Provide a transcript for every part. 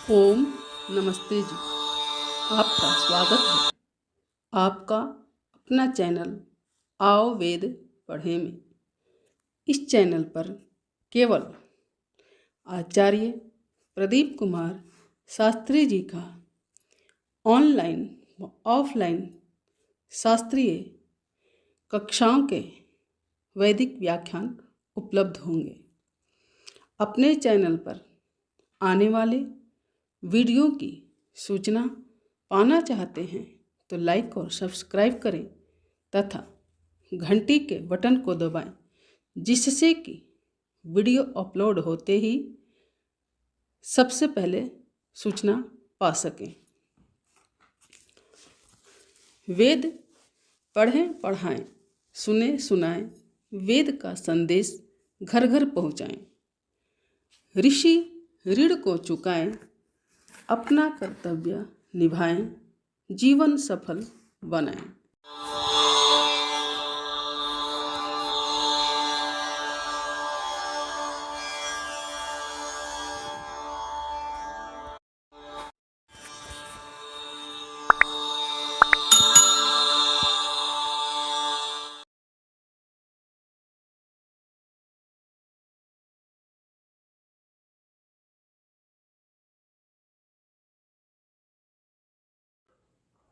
ओम नमस्ते जी। आपका स्वागत है आपका अपना चैनल आओ वेद पढ़े में। इस चैनल पर केवल आचार्य प्रदीप कुमार शास्त्री जी का ऑनलाइन व ऑफलाइन शास्त्रीय कक्षाओं के वैदिक व्याख्यान उपलब्ध होंगे। अपने चैनल पर आने वाले वीडियो की सूचना पाना चाहते हैं तो लाइक और सब्सक्राइब करें तथा घंटी के बटन को दबाएं, जिससे कि वीडियो अपलोड होते ही सबसे पहले सूचना पा सकें। वेद पढ़ें पढ़ाएं, सुने सुनाएं, वेद का संदेश घर घर पहुँचाएं। ऋषि ऋण को चुकाएं, अपना कर्तव्य निभाएं, जीवन सफल बनाएं।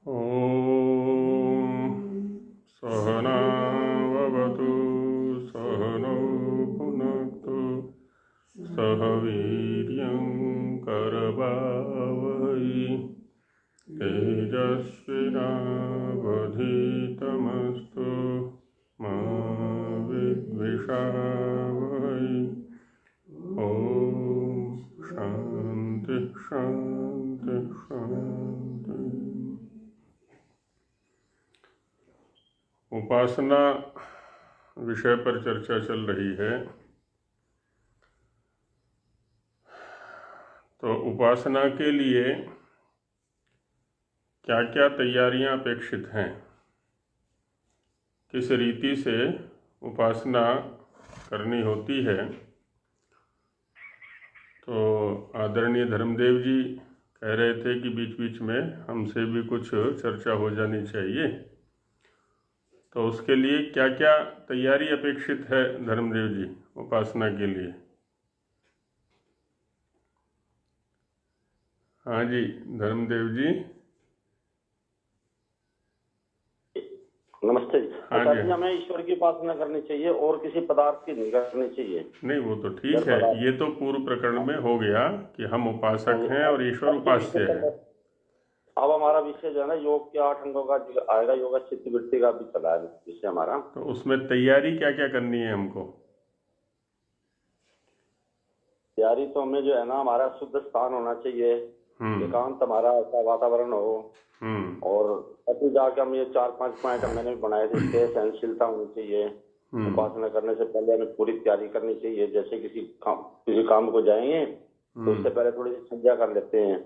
ॐ सहनाववतु सहनौ भुनक्तु सह वीर्यं करवावहै तेजस्विनावधीतमस्तु मा विद्विषावहै। ॐ शान्ति शान्ति शान्ति। उपासना विषय पर चर्चा चल रही है। तो उपासना के लिए क्या क्या तैयारियां अपेक्षित हैं, किस रीति से उपासना करनी होती है। तो आदरणीय धर्मदेव जी कह रहे थे कि बीच बीच में हमसे भी कुछ चर्चा हो जानी चाहिए। तो उसके लिए क्या क्या तैयारी अपेक्षित है धर्मदेव जी उपासना के लिए? हाँ जी धर्मदेव जी। नमस्ते जी। हाँ जी। हमें ईश्वर की उपासना करनी चाहिए और किसी पदार्थ की नहीं करनी चाहिए। नहीं वो तो ठीक है, ये तो पूर्व प्रकरण में हो गया कि हम उपासक हैं और ईश्वर उपास्य है। अब हमारा विषय जो है ना योग के 8 अंगों का आएगा, योगा चित्त वृत्ति का भी चला है विषय हमारा। तो उसमें तैयारी क्या क्या करनी है हमको? तैयारी तो हमें जो है ना, हमारा शुद्ध स्थान होना चाहिए, एकांत हमारा ऐसा वातावरण हो, और अभी जाकर हम ये 4-5 पॉइंट मैंने बनाए थे। सहनशीलता होनी चाहिए। उपासना करने से पहले हमें पूरी तैयारी करनी चाहिए। जैसे किसी काम को जाएंगे तो उससे पहले थोड़ी सी संध्या कर लेते हैं।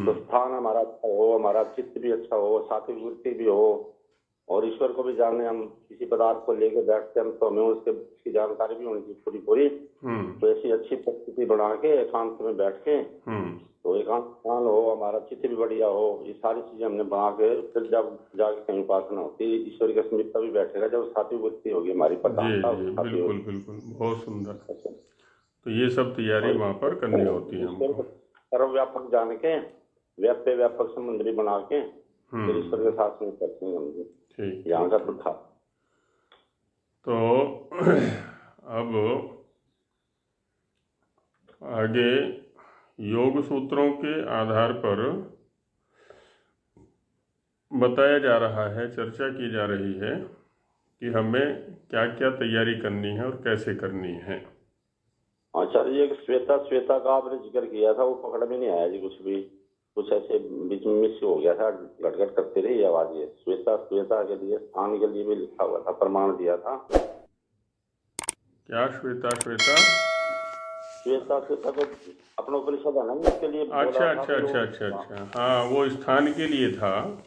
तो स्थान हमारा अच्छा हो, हमारा चित्त भी अच्छा हो, सात्विक वृत्ति भी हो, और ईश्वर को भी जाने। हम किसी पदार्थ को लेकर बैठते हैं तो हमें उसकी जानकारी भी होनी चाहिए पूरी। तो ऐसी अच्छी परिस्थिति बना के एकांत में बैठ के, तो एकांत स्थान हो, हमारा चित्त भी बढ़िया हो, ये सारी चीजें हमने बना के फिर जब जाके कहीं उपासना होती है, ईश्वर की स्मृति भी बैठेगा जब सात्विक वृत्ति होगी हमारी प्रधानता। बिल्कुल बिल्कुल, बहुत सुंदर। तो ये सब तैयारी वहाँ पर करनी होती है हमको। सर्वव्यापक जान के व्याप्य व्यापक संबंध भी बना के फिर ईश्वर के साथ में करते हैं हम। यहाँ का तो था। तो अब आगे योग सूत्रों के आधार पर बताया जा रहा है, चर्चा की जा रही है कि हमें क्या क्या तैयारी करनी है और कैसे करनी है। आचार्य जी, श्वेता का आपने जिक्र किया था, वो पकड़ में नहीं आया जी कुछ ऐसे बीच में मिस हो गया था, गटगट करती रही आवाज। ये श्वेता के लिए स्थान के लिए भी लिखा हुआ था, प्रमाण दिया था। क्या श्वेता को अपना उपनिषद है ना, इसके लिए अच्छा। हाँ वो स्थान के लिए था।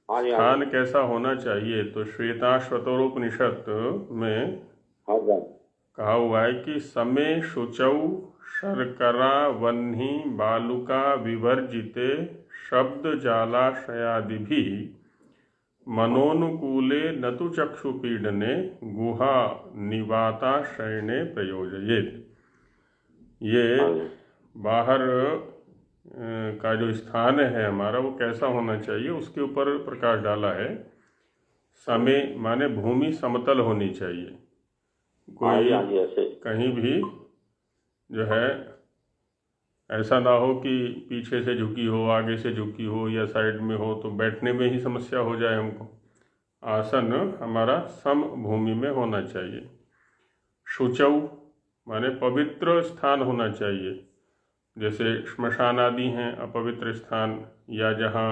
स्थान कैसा होना चाहिए? तो श्वेताश्वतरोपनिषद में कहा हुआ है कि समय शुचौ शर्करा वह्नि बालुका विवर्जिते शब्द जालाशयादिभिः मनोनुकूले न तु चक्षुपीडने गुहा निवाताश्रयणे प्रयोजयेत्। ये बाहर का जो स्थान है हमारा वो कैसा होना चाहिए उसके ऊपर प्रकाश डाला है। समय माने भूमि समतल होनी चाहिए, कोई कहीं भी जो है ऐसा ना हो कि पीछे से झुकी हो, आगे से झुकी हो या साइड में हो, तो बैठने में ही समस्या हो जाए हमको। आसन हमारा सम भूमि में होना चाहिए। शुचौ माने पवित्र स्थान होना चाहिए, जैसे श्मशान आदि हैं अपवित्र स्थान, या जहाँ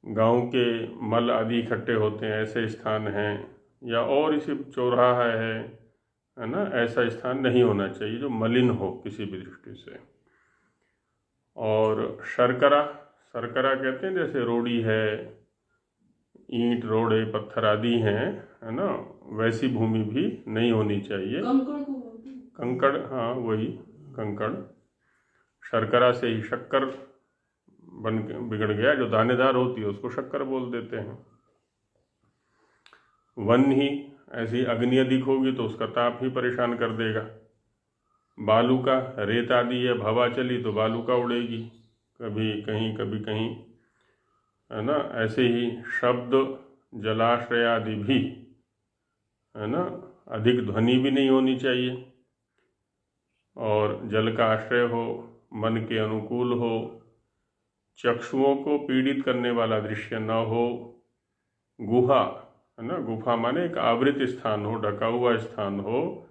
गांव के मल आदि इकट्ठे होते हैं ऐसे स्थान हैं, या और इसी चौराहा है ना, ऐसा स्थान नहीं होना चाहिए जो मलिन हो किसी भी दृष्टि से। और शर्करा, शर्करा कहते हैं जैसे रोड़ी है, ईंट रोड़े पत्थर आदि हैं, है ना, वैसी भूमि भी नहीं होनी चाहिए। कंकड़, हाँ वही कंकड़। शर्करा से ही शक्कर बन बिगड़ गया, जो दानेदार होती है उसको शक्कर बोल देते हैं। वन ही ऐसी अग्नि अधिक होगी तो उसका ताप ही परेशान कर देगा। बालू का, रेत आदि है, हवा चली तो बालू का उड़ेगी, कभी कहीं कभी कहीं, है ना। ऐसे ही शब्द जलाश्रय आदि भी, है ना, अधिक ध्वनि भी नहीं होनी चाहिए, और जल का आश्रय हो, मन के अनुकूल हो, चक्षुओं को पीड़ित करने वाला दृश्य न हो। गुहा, है ना, गुफा माने एक आवृत स्थान हो, ढका हुआ स्थान हो,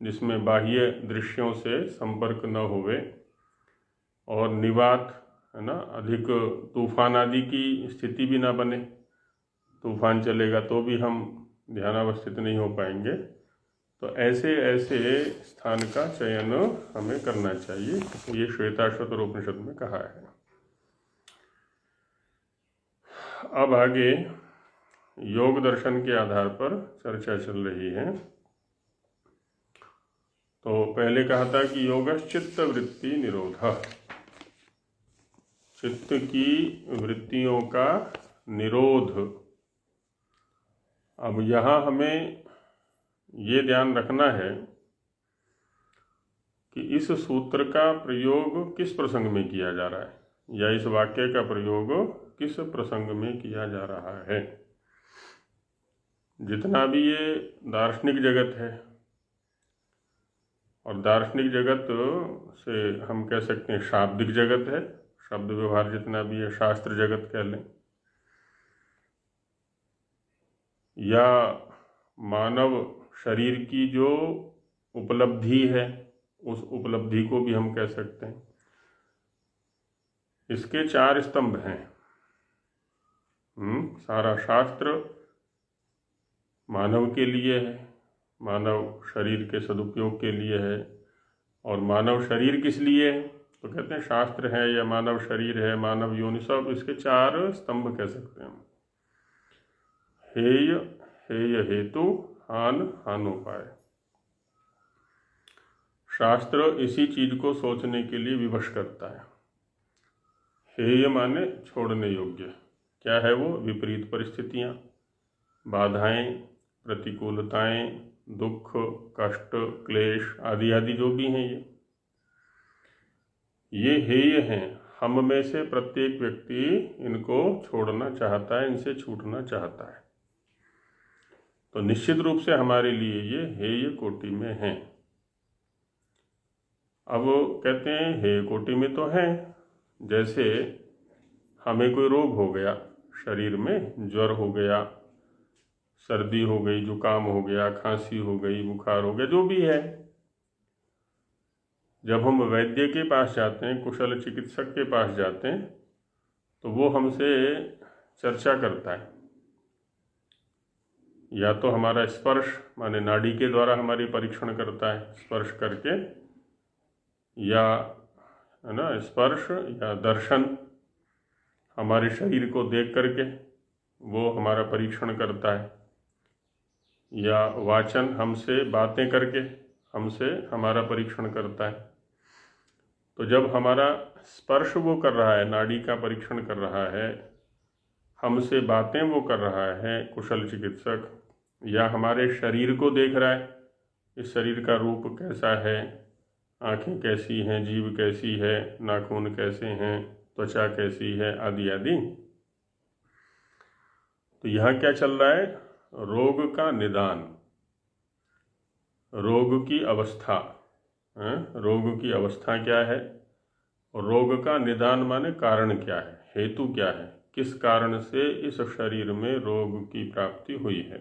जिसमें बाह्य दृश्यों से संपर्क न होवे। और निवात, है ना, अधिक तूफान आदि की स्थिति भी ना बने, तूफान चलेगा तो भी हम ध्यानावस्थित नहीं हो पाएंगे। तो ऐसे ऐसे स्थान का चयन हमें करना चाहिए, ये श्वेताश्वतर उपनिषद में कहा है। अब आगे योग दर्शन के आधार पर चर्चा चल रही है। तो पहले कहा था कि योगश्चित्त वृत्ति निरोधः, चित्त की वृत्तियों का निरोध। अब यहाँ हमें ये ध्यान रखना है कि इस सूत्र का प्रयोग किस प्रसंग में किया जा रहा है, या इस वाक्य का प्रयोग किस प्रसंग में किया जा रहा है। जितना भी ये दार्शनिक जगत है, और दार्शनिक जगत से हम कह सकते हैं शाब्दिक जगत है, शब्द व्यवहार जितना भी है, शास्त्र जगत कह लें, या मानव शरीर की जो उपलब्धि है उस उपलब्धि को भी हम कह सकते हैं। इसके चार स्तंभ हैं। सारा शास्त्र मानव के लिए है, मानव शरीर के सदुपयोग के लिए है। और मानव शरीर किस लिए है, तो कहते हैं शास्त्र है या मानव शरीर है, मानव योनि, सब इसके चार स्तंभ कह सकते हैं। हेय, हेय हेतु, हान, हानोपाय। शास्त्र इसी चीज को सोचने के लिए विवश करता है। हेय माने छोड़ने योग्य, क्या है वो? विपरीत परिस्थितियां, बाधाएं, प्रतिकूलताएं, दुख, कष्ट, क्लेश आदि आदि जो भी हैं, ये हेय हैं। हम में से प्रत्येक व्यक्ति इनको छोड़ना चाहता है, इनसे छूटना चाहता है। तो निश्चित रूप से हमारे लिए ये हेय कोटि में हैं। अब कहते हैं हेय कोटि में तो हैं, जैसे हमें कोई रोग हो गया शरीर में, ज्वर हो गया, सर्दी हो गई, जुकाम हो गया, खांसी हो गई, बुखार हो गया, जो भी है, जब हम वैद्य के पास जाते हैं, कुशल चिकित्सक के पास जाते हैं, तो वो हमसे चर्चा करता है। या तो हमारा स्पर्श माने नाड़ी के द्वारा हमारी परीक्षण करता है, स्पर्श करके, या है ना स्पर्श या दर्शन हमारे शरीर को देख करके वो हमारा परीक्षण करता है, या वाचन हमसे बातें करके हमसे हमारा परीक्षण करता है। तो जब हमारा स्पर्श वो कर रहा है, नाड़ी का परीक्षण कर रहा है, हमसे बातें वो कर रहा है कुशल चिकित्सक, या हमारे शरीर को देख रहा है, इस शरीर का रूप कैसा है, आँखें कैसी हैं, जीभ कैसी है, नाखून कैसे हैं, त्वचा कैसी है, आदि आदि। तो यहाँ क्या चल रहा है? रोग का निदान, रोग की अवस्था, रोग की अवस्था क्या है, और रोग का निदान माने कारण क्या है, हेतु क्या है, किस कारण से इस शरीर में रोग की प्राप्ति हुई है,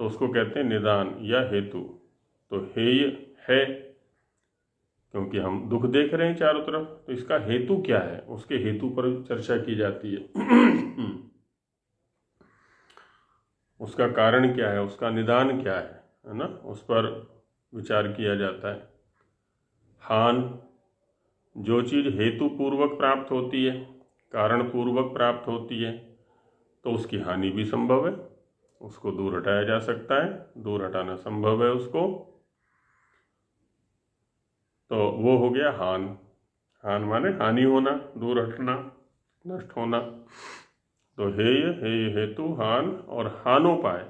तो उसको कहते हैं निदान या हेतु। तो हेय है क्योंकि हम दुख देख रहे हैं चारों तरफ, तो इसका हेतु क्या है, उसके हेतु पर चर्चा की जाती है। उसका कारण क्या है, उसका निदान क्या है ना, उस पर विचार किया जाता है। हान, जो चीज़ हेतु पूर्वक प्राप्त होती है, कारण पूर्वक प्राप्त होती है, तो उसकी हानि भी संभव है, उसको दूर हटाया जा सकता है, दूर हटाना संभव है उसको, तो वो हो गया हान। हान माने हानि होना, दूर हटना, नष्ट होना। तो हेय, हेय हेतु, हान, और हानोपाय,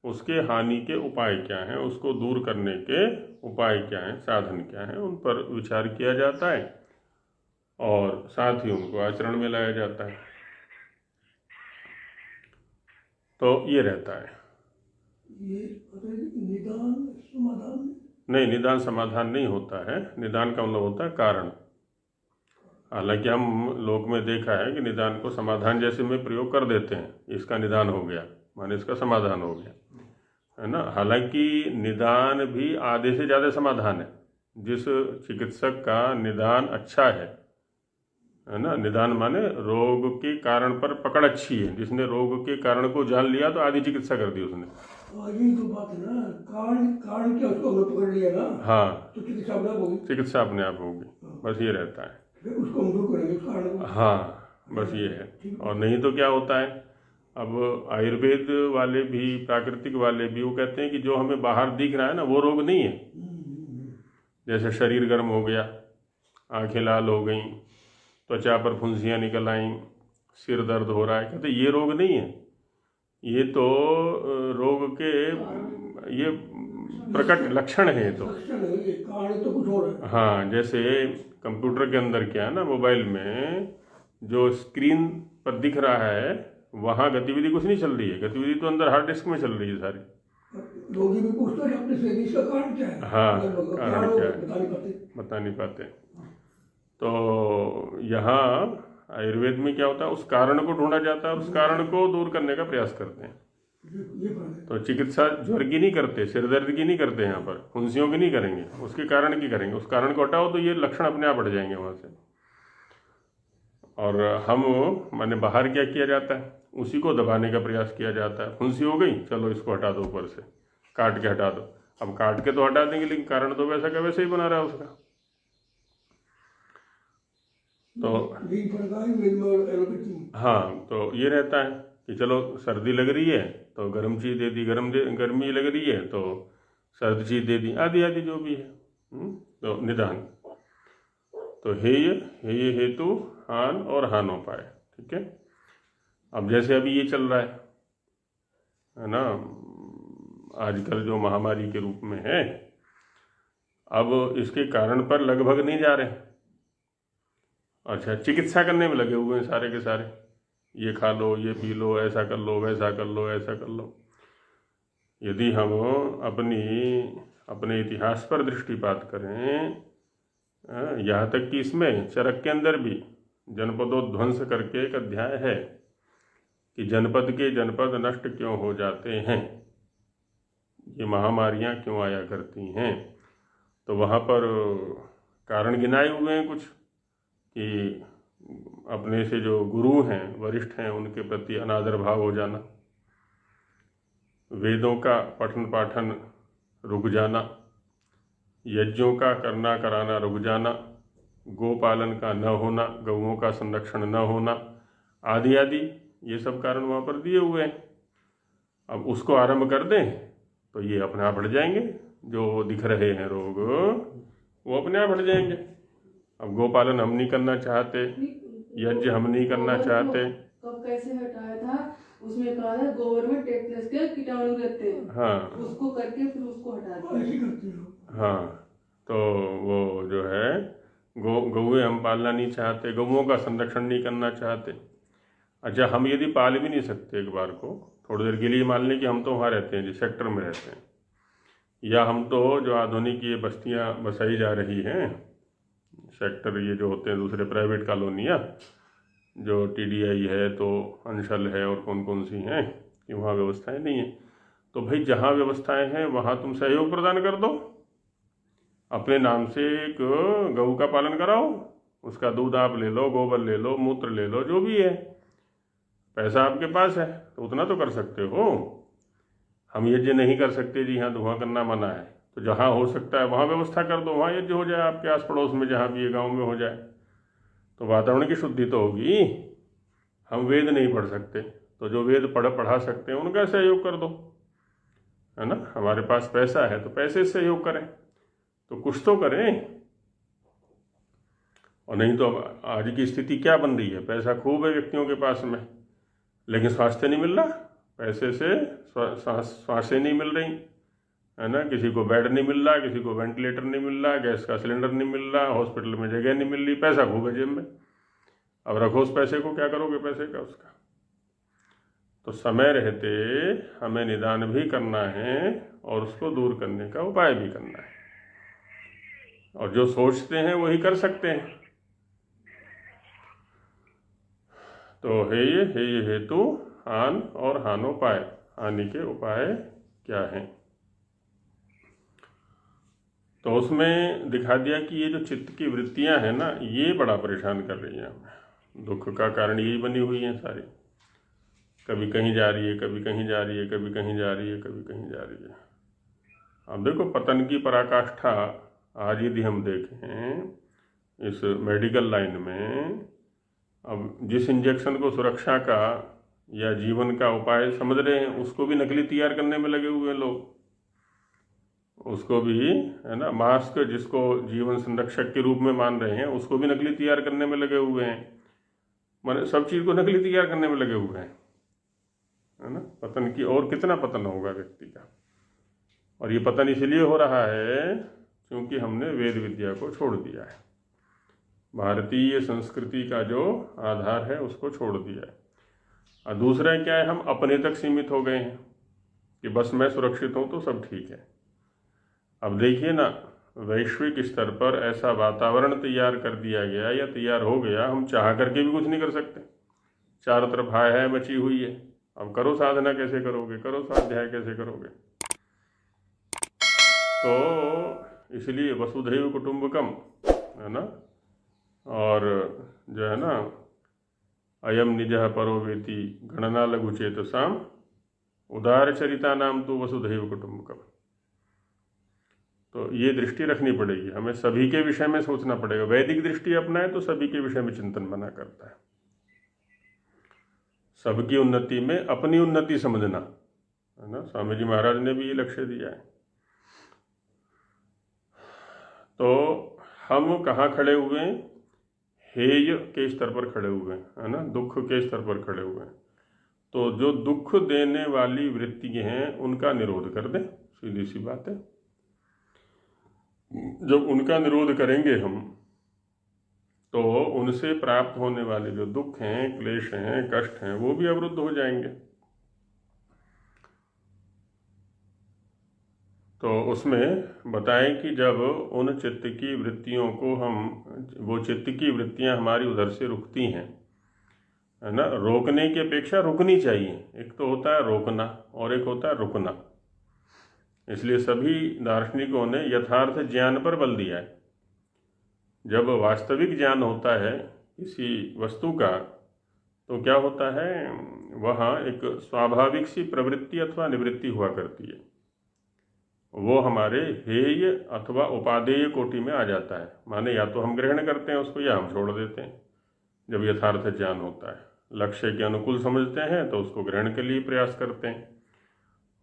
उसके हानि के उपाय क्या हैं, उसको दूर करने के उपाय क्या हैं, साधन क्या हैं, उन पर विचार किया जाता है और साथ ही उनको आचरण में लाया जाता है। तो ये रहता है। ये निदान समाधान नहीं, निदान समाधान नहीं होता है। निदान का मतलब होता है कारण। हालांकि हम लोक में देखा है कि निदान को समाधान जैसे में प्रयोग कर देते हैं, इसका निदान हो गया माने इसका समाधान हो गया, है ना। हालांकि निदान भी आधे से ज़्यादा समाधान है। जिस चिकित्सक का निदान अच्छा है ना, निदान माने रोग के कारण पर पकड़ अच्छी है, जिसने रोग के कारण को जान लिया तो आधी चिकित्सा कर दी उसने। यही तो बात है ना, कारण क्या, उसको हमने पकड़ लिया ना, हाँ, तो चिकित्सा अपने आप होगी, चिकित्सा अपने आप होगी, बस ये रहता है। फिर उसको हम दूर करेंगे उस कारण को। हाँ, बस ये है। और नहीं तो क्या होता है, अब आयुर्वेद वाले भी, प्राकृतिक वाले भी, वो कहते हैं कि जो हमें बाहर दिख रहा है ना, वो रोग नहीं है। जैसे शरीर गर्म हो गया, आंखें लाल हो गई, त्वचा पर फुंसियाँ निकल आईं, सिर दर्द हो रहा है, कहते ये रोग नहीं है, ये तो रोग के ये प्रकट लक्षण है। ये तो कारण तो कुछ और है। हाँ, जैसे कंप्यूटर के अंदर क्या है ना, मोबाइल में जो स्क्रीन पर दिख रहा है वहाँ गतिविधि कुछ नहीं चल रही है, गतिविधि तो अंदर हार्ड डिस्क में चल रही है सारी। रोगी भी पूछता है अपने से इसका कारण क्या है। हाँ, कारण क्या है बता नहीं पाते। तो यहाँ आयुर्वेद में क्या होता है, उस कारण को ढूंढा जाता है और उस कारण को दूर करने का प्रयास करते हैं। तो चिकित्सा ज्वर की नहीं करते, सिर दर्द की नहीं करते, यहाँ पर फुंसियों की नहीं करेंगे, उसके कारण की करेंगे। उस कारण को हटाओ तो ये लक्षण अपने आप हट जाएंगे वहाँ से। और हम माने बाहर क्या किया जाता है, उसी को दबाने का प्रयास किया जाता है। फुंसी हो गई, चलो इसको हटा दो, ऊपर से काट के हटा दो। अब काट के तो हटा देंगे, लेकिन कारण तो वैसा का वैसे ही बना रहा है उसका। तो हाँ, तो ये रहता है कि चलो सर्दी लग रही है तो गर्म चीज़ दे दी, गर्मी लग रही है तो सर्द चीज़ दे दी, आदि आदि जो भी है। तो निदान, तो हेय, हेय हेतु, हान और हानोपाय, ठीक है। अब जैसे अभी ये चल रहा है ना, आजकल जो महामारी के रूप में है, अब इसके कारण पर लगभग नहीं जा रहे। अच्छा, चिकित्सा करने में लगे हुए हैं सारे के सारे, ये खा लो, ये पी लो, ऐसा कर लो, वैसा कर लो, ऐसा कर लो। यदि हम अपने इतिहास पर दृष्टिपात करें, यहाँ तक कि इसमें चरक के अंदर भी जनपदोध्वंस करके एक अध्याय है कि जनपद के जनपद नष्ट क्यों हो जाते हैं, ये महामारियाँ क्यों आया करती हैं। तो वहाँ पर कारण गिनाए हुए हैं कुछ, कि अपने से जो गुरु हैं, वरिष्ठ हैं, उनके प्रति अनादर भाव हो जाना, वेदों का पठन पाठन रुक जाना, यज्ञों का करना कराना रुक जाना, गोपालन का न होना, गौओं का संरक्षण न होना, आदि आदि, ये सब कारण वहाँ पर दिए हुए हैं। अब उसको आरंभ कर दें तो ये अपने आप हट जाएंगे, जो दिख रहे हैं रोग वो अपने आप हट जाएंगे। अब गोपालन हम नहीं करना चाहते, यज्ञ हम नहीं करना चाहते। कब कैसे हटाया था, उसमें कहा था गोबर में टेटनस के कीटाणु रहते हैं, हाँ उसको करके फिर उसको हटा दिया। ऐसे करते हो। हाँ, तो वो जो है गौएं हम पालना नहीं चाहते, गौओं का संरक्षण नहीं करना चाहते। अच्छा, हम यदि पाल भी नहीं सकते एक बार को, थोड़ी देर के लिए मान लें कि हम तो वहाँ रहते हैं, जिस सेक्टर में रहते हैं, या हम तो जो आधुनिक ये बस्तियाँ बसाई जा रही हैं, सेक्टर ये जो होते हैं दूसरे प्राइवेट कॉलोनियाँ, जो TDI है तो अंशल है और कौन कौन सी हैं कि वहाँ व्यवस्थाएं नहीं हैं, तो भाई जहाँ व्यवस्थाएं हैं वहाँ तुम सहयोग प्रदान कर दो, अपने नाम से एक गऊ का पालन कराओ, उसका दूध आप ले लो, गोबर ले लो, मूत्र ले लो, जो भी है, पैसा आपके पास है तो उतना तो कर सकते हो। हम यज्ञ नहीं कर सकते जी, यहाँ धुआं करना मना है, तो जहाँ हो सकता है वहाँ व्यवस्था कर दो, वहाँ यज्ञ हो जाए, आपके आस पड़ोस में जहाँ भी ये गाँव में हो जाए, तो वातावरण की शुद्धि तो होगी। हम वेद नहीं पढ़ सकते, तो जो वेद पढ़ा सकते हैं उनका सहयोग कर दो, है ना। हमारे पास पैसा है तो पैसे से सहयोग करें, तो कुछ तो करें। और नहीं तो अब आज की स्थिति क्या बन रही है, पैसा खूब है व्यक्तियों के पास में, लेकिन स्वास्थ्य नहीं मिल रहा, पैसे से सांसें नहीं मिल रही, है ना। किसी को बेड नहीं मिल रहा, किसी को वेंटिलेटर नहीं मिल रहा, गैस का सिलेंडर नहीं मिल रहा, हॉस्पिटल में जगह नहीं मिल रही, पैसा खूब है जेब में। अब रखो उस पैसे को, क्या करोगे पैसे का उसका। तो समय रहते हमें निदान भी करना है और उसको दूर करने का उपाय भी करना है, और जो सोचते हैं वही कर सकते हैं। तो हे ये हेतु हान और हानोपाय, हानि के उपाय क्या हैं। तो उसमें दिखा दिया कि ये जो चित्त की वृत्तियां हैं ना, ये बड़ा परेशान कर रही हैं हमें, दुख का कारण यही बनी हुई हैं सारी, कभी कहीं जा रही है, कभी कहीं जा रही है, कभी कहीं जा रही है, कभी कहीं जा रही है। अब देखो पतन की पराकाष्ठा आज यदि हम देखें इस मेडिकल लाइन में, अब जिस इंजेक्शन को सुरक्षा का या जीवन का उपाय समझ रहे हैं उसको भी नकली तैयार करने में लगे हुए हैं लोग, उसको भी, है ना। मास्क जिसको जीवन संरक्षक के रूप में मान रहे हैं उसको भी नकली तैयार करने में लगे हुए हैं, माने सब चीज़ को नकली तैयार करने में लगे हुए हैं, है ना। पतन की और कितना पतन होगा व्यक्ति का, और ये पतन इसलिए हो रहा है क्योंकि हमने वेद विद्या को छोड़ दिया है, भारतीय संस्कृति का जो आधार है उसको छोड़ दिया है। और दूसरा क्या है, हम अपने तक सीमित हो गए हैं कि बस मैं सुरक्षित हूँ तो सब ठीक है। अब देखिए ना, वैश्विक स्तर पर ऐसा वातावरण तैयार कर दिया गया या तैयार हो गया, हम चाह करके भी कुछ नहीं कर सकते, चारों तरफ हाय हाय मची हुई है। अब करो साधना कैसे करोगे, करो स्वाध्याय कैसे करोगे। तो इसलिए वसुधैव कुटुंबकम, है ना, और जो है ना अयम निजः परो वेति गणना लघु चेतसाम उदार चरिता नाम तो वसुधैव कुटुंबकम। तो ये दृष्टि रखनी पड़ेगी, हमें सभी के विषय में सोचना पड़ेगा। वैदिक दृष्टि अपनाए तो सभी के विषय में चिंतन बना करता है, सबकी उन्नति में अपनी उन्नति समझना, है ना। स्वामी जी महाराज ने भी ये लक्ष्य दिया है। तो हम कहाँ खड़े हुए हैं, हेय के स्तर पर खड़े हुए हैं, है ना, दुख के स्तर पर खड़े हुए हैं। तो जो दुख देने वाली वृत्ति हैं उनका निरोध कर दें, सीधी सी बात है। जब उनका निरोध करेंगे हम तो उनसे प्राप्त होने वाले जो दुख हैं, क्लेश हैं, कष्ट हैं, वो भी अवरुद्ध हो जाएंगे। तो उसमें बताएं कि जब उन चित्त की वृत्तियों को वो चित्त की वृत्तियां हमारी उधर से रुकती हैं, है ना, रोकने की अपेक्षा रुकनी चाहिए। एक तो होता है रोकना और एक होता है रुकना। इसलिए सभी दार्शनिकों ने यथार्थ ज्ञान पर बल दिया है। जब वास्तविक ज्ञान होता है किसी वस्तु का तो क्या होता है, वहाँ एक स्वाभाविक सी प्रवृत्ति अथवा निवृत्ति हुआ करती है, वो हमारे हेय अथवा उपादेय कोटि में आ जाता है। माने या तो हम ग्रहण करते हैं उसको या हम छोड़ देते हैं। जब यथार्थ ज्ञान होता है, लक्ष्य के अनुकूल समझते हैं तो उसको ग्रहण के लिए प्रयास करते हैं,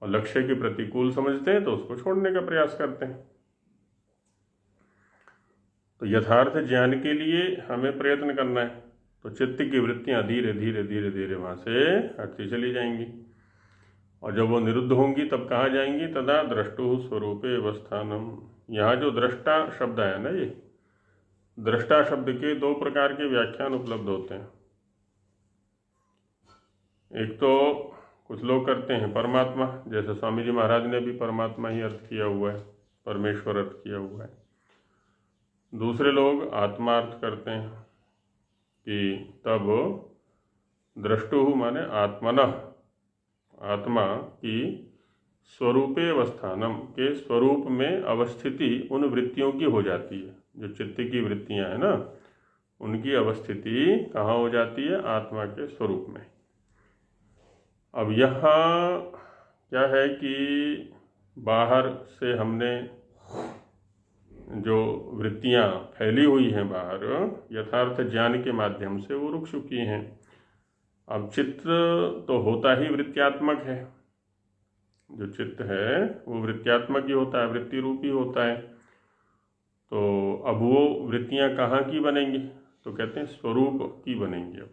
और लक्ष्य के प्रतिकूल समझते हैं तो उसको छोड़ने का प्रयास करते हैं। तो यथार्थ ज्ञान के लिए हमें प्रयत्न करना है, तो चित्त की वृत्तियाँ धीरे धीरे धीरे धीरे वहाँ से हटती चली जाएंगी, और जब वो निरुद्ध होंगी तब कहाँ जाएंगी? तदा द्रष्टु स्वरूपे अवस्थानम। यहाँ जो दृष्टा शब्द है ना, ये दृष्टा शब्द के दो प्रकार के व्याख्यान उपलब्ध होते हैं। एक तो कुछ लोग करते हैं परमात्मा, जैसे स्वामी जी महाराज ने भी परमात्मा ही अर्थ किया हुआ है, परमेश्वर अर्थ किया हुआ है। दूसरे लोग आत्मा अर्थ करते हैं कि तब द्रष्टु माने आत्मनः, आत्मा की स्वरूपे अवस्थानम के स्वरूप में अवस्थिति उन वृत्तियों की हो जाती है। जो चित्त की वृत्तियां हैं ना, उनकी अवस्थिति कहाँ हो जाती है? आत्मा के स्वरूप में। अब यहाँ क्या है कि बाहर से हमने जो वृत्तियाँ फैली हुई हैं बाहर, यथार्थ ज्ञान के माध्यम से वो रुक चुकी हैं। अब चित्त तो होता ही वृत्त्यात्मक है, जो चित्त है वो वृत्त्यात्मक ही होता है, वृत्ति रूपी होता है। तो अब वो वृत्तियाँ कहाँ की बनेंगी? तो कहते हैं स्वरूप की बनेंगी। अब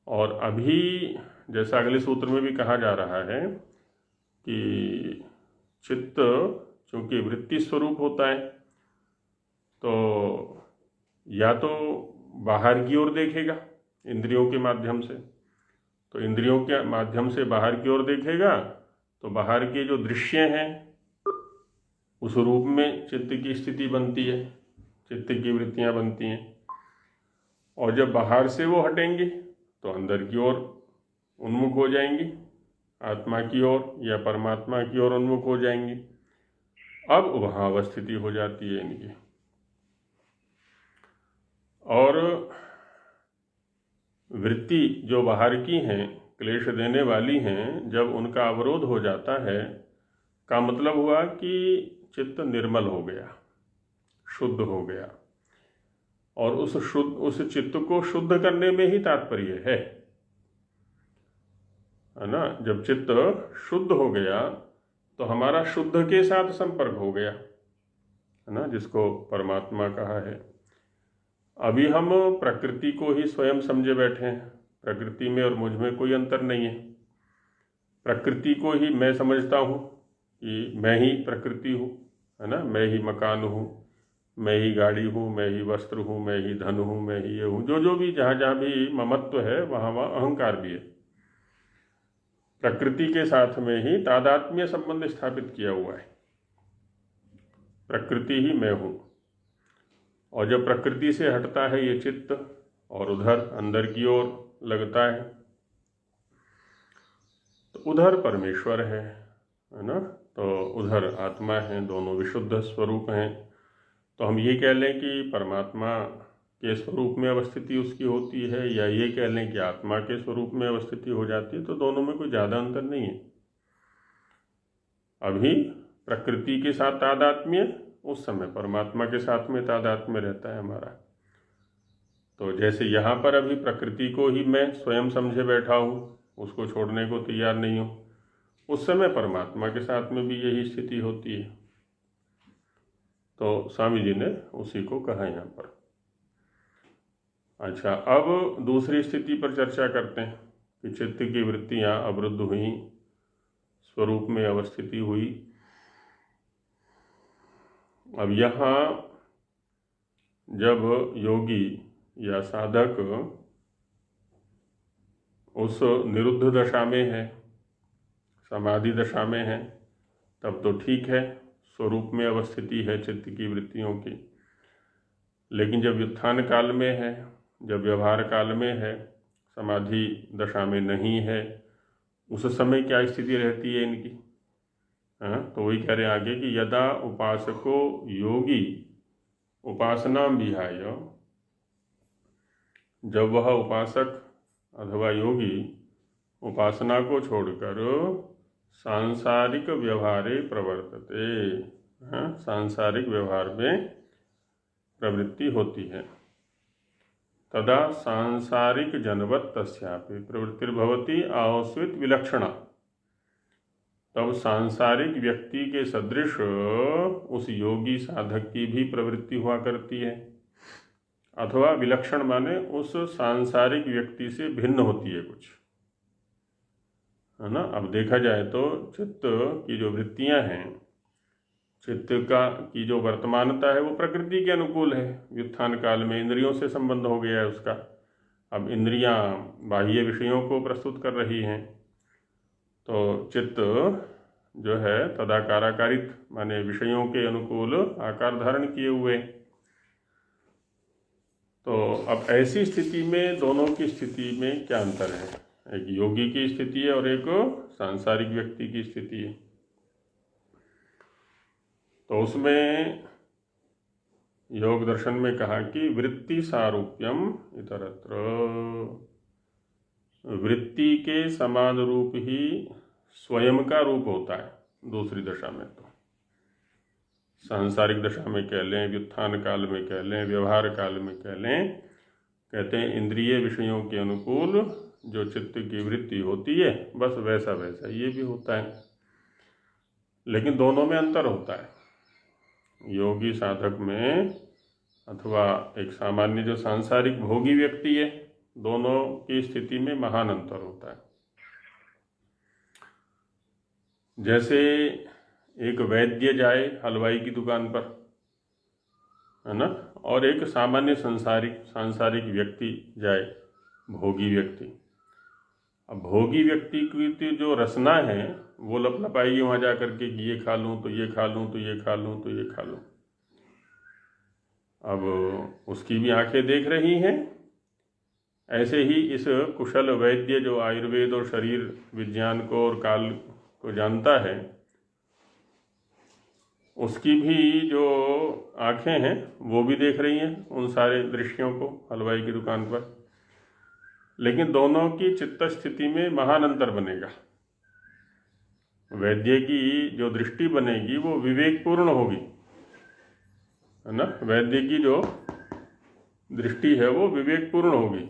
और अभी जैसा अगले सूत्र में भी कहा जा रहा है कि चित्त चूँकि वृत्ति स्वरूप होता है, तो या तो बाहर की ओर देखेगा इंद्रियों के माध्यम से, तो इंद्रियों के माध्यम से बाहर की ओर देखेगा, तो बाहर के जो दृश्य हैं उस रूप में चित्त की स्थिति बनती है, चित्त की वृत्तियाँ बनती हैं। और जब बाहर से वो हटेंगी तो अंदर की ओर उन्मुख हो जाएंगी, आत्मा की ओर या परमात्मा की ओर उन्मुख हो जाएंगी। अब वहाँ अवस्थिति हो जाती है इनकी। और वृत्ति जो बाहर की हैं, क्लेश देने वाली हैं, जब उनका अवरोध हो जाता है, का मतलब हुआ कि चित्त निर्मल हो गया, शुद्ध हो गया। और उस चित्त को शुद्ध करने में ही तात्पर्य है ना। जब चित्त शुद्ध हो गया तो हमारा शुद्ध के साथ संपर्क हो गया, है ना, जिसको परमात्मा कहा है। अभी हम प्रकृति को ही स्वयं समझे बैठे हैं, प्रकृति में और मुझ में कोई अंतर नहीं है। प्रकृति को ही मैं समझता हूँ कि मैं ही प्रकृति हूँ, है ना, मैं ही मकान हूँ, मैं ही गाड़ी हूँ, मैं ही वस्त्र हूँ, मैं ही धन हूँ, मैं ही ये हूँ। जो भी जहाँ जहाँ भी ममत्व है वहाँ वहाँ अहंकार भी है। प्रकृति के साथ में ही तादात्म्य संबंध स्थापित किया हुआ है, प्रकृति ही मैं हूँ। और जब प्रकृति से हटता है ये चित्त और उधर अंदर की ओर लगता है, तो उधर परमेश्वर है ना, तो उधर आत्मा है, दोनों विशुद्ध स्वरूप हैं। तो हम ये कह लें कि परमात्मा के स्वरूप में अवस्थिति उसकी होती है, या ये कह लें कि आत्मा के स्वरूप में अवस्थिति हो जाती है, तो दोनों में कोई ज़्यादा अंतर नहीं है। अभी प्रकृति के साथ तादात्म्य, उस समय परमात्मा के साथ में तादात्म्य रहता है हमारा। तो जैसे यहाँ पर अभी प्रकृति को ही मैं स्वयं समझे बैठा हूँ, उसको छोड़ने को तैयार नहीं हूँ, उस समय परमात्मा के साथ में भी यही स्थिति होती है। तो स्वामी जी ने उसी को कहा यहाँ पर। अच्छा, अब दूसरी स्थिति पर चर्चा करते हैं कि चित्त की वृत्तियाँ अवरुद्ध हुई, स्वरूप में अवस्थिति हुई। अब यहाँ जब योगी या साधक उस निरुद्ध दशा में है, समाधि दशा में है, तब तो ठीक है, स्वरूप में अवस्थिति है चित्त की वृत्तियों की। लेकिन जब व्युत्थान काल में है, जब व्यवहार काल में है, समाधि दशा में नहीं है, उस समय क्या स्थिति रहती है इनकी? हाँ, तो वही कह रहे हैं आगे कि यदा उपासको योगी उपासना विहाय, जब वह उपासक अथवा योगी उपासना को छोड़कर सांसारिक व्यवहारे प्रवर्तते, हाँ, सांसारिक व्यवहार में प्रवृत्ति होती है, तदा सांसारिक जनवत तस्यापि प्रवृत्तिर्भवति आश्रित विलक्षणा। तब सांसारिक व्यक्ति के सदृश उस योगी साधक की भी प्रवृत्ति हुआ करती है, अथवा विलक्षण माने उस सांसारिक व्यक्ति से भिन्न होती है कुछ, है ना। अब देखा जाए तो चित्त की जो वृत्तियां हैं, चित्त की जो वर्तमानता है वो प्रकृति के अनुकूल है। व्युत्थान काल में इंद्रियों से संबंध हो गया है उसका। अब इंद्रियां बाह्य विषयों को प्रस्तुत कर रही हैं, तो चित्त जो है तदाकाराकारित माने विषयों के अनुकूल आकार धारण किए हुए। तो अब ऐसी स्थिति में दोनों की स्थिति में क्या अंतर है? एक योगी की स्थिति है और एक सांसारिक व्यक्ति की स्थिति है। तो उसमें योग दर्शन में कहा कि वृत्ति सारूप्यम इतरत्र, वृत्ति के समान रूप ही स्वयं का रूप होता है दूसरी दशा में। तो सांसारिक दशा में कह लें, व्युत्थान काल में कह लें, व्यवहार काल में कह लें, कहते हैं इंद्रिय विषयों के अनुकूल जो चित्त की वृत्ति होती है बस वैसा वैसा ये भी होता है। लेकिन दोनों में अंतर होता है। योगी साधक में अथवा एक सामान्य जो सांसारिक भोगी व्यक्ति है, दोनों की स्थिति में महान अंतर होता है। जैसे एक वैद्य जाए हलवाई की दुकान पर, है ना, और एक सामान्य सांसारिक व्यक्ति जाए, भोगी व्यक्ति। अब भोगी व्यक्ति की जो रसना है वो लपलपाएगी वहाँ जा करके कि ये खा लूँ तो ये खा लूँ तो ये खा लूँ तो ये खा लूँ। अब उसकी भी आंखें देख रही हैं। ऐसे ही इस कुशल वैद्य जो आयुर्वेद और शरीर विज्ञान को और काल को जानता है, उसकी भी जो आंखें हैं वो भी देख रही हैं उन सारे दृश्यों को हलवाई की दुकान पर। लेकिन दोनों की चित्त स्थिति में महान अंतर बनेगा। वैद्य की जो दृष्टि बनेगी वो विवेकपूर्ण होगी, है ना। वैद्य की जो दृष्टि है वो विवेकपूर्ण होगी,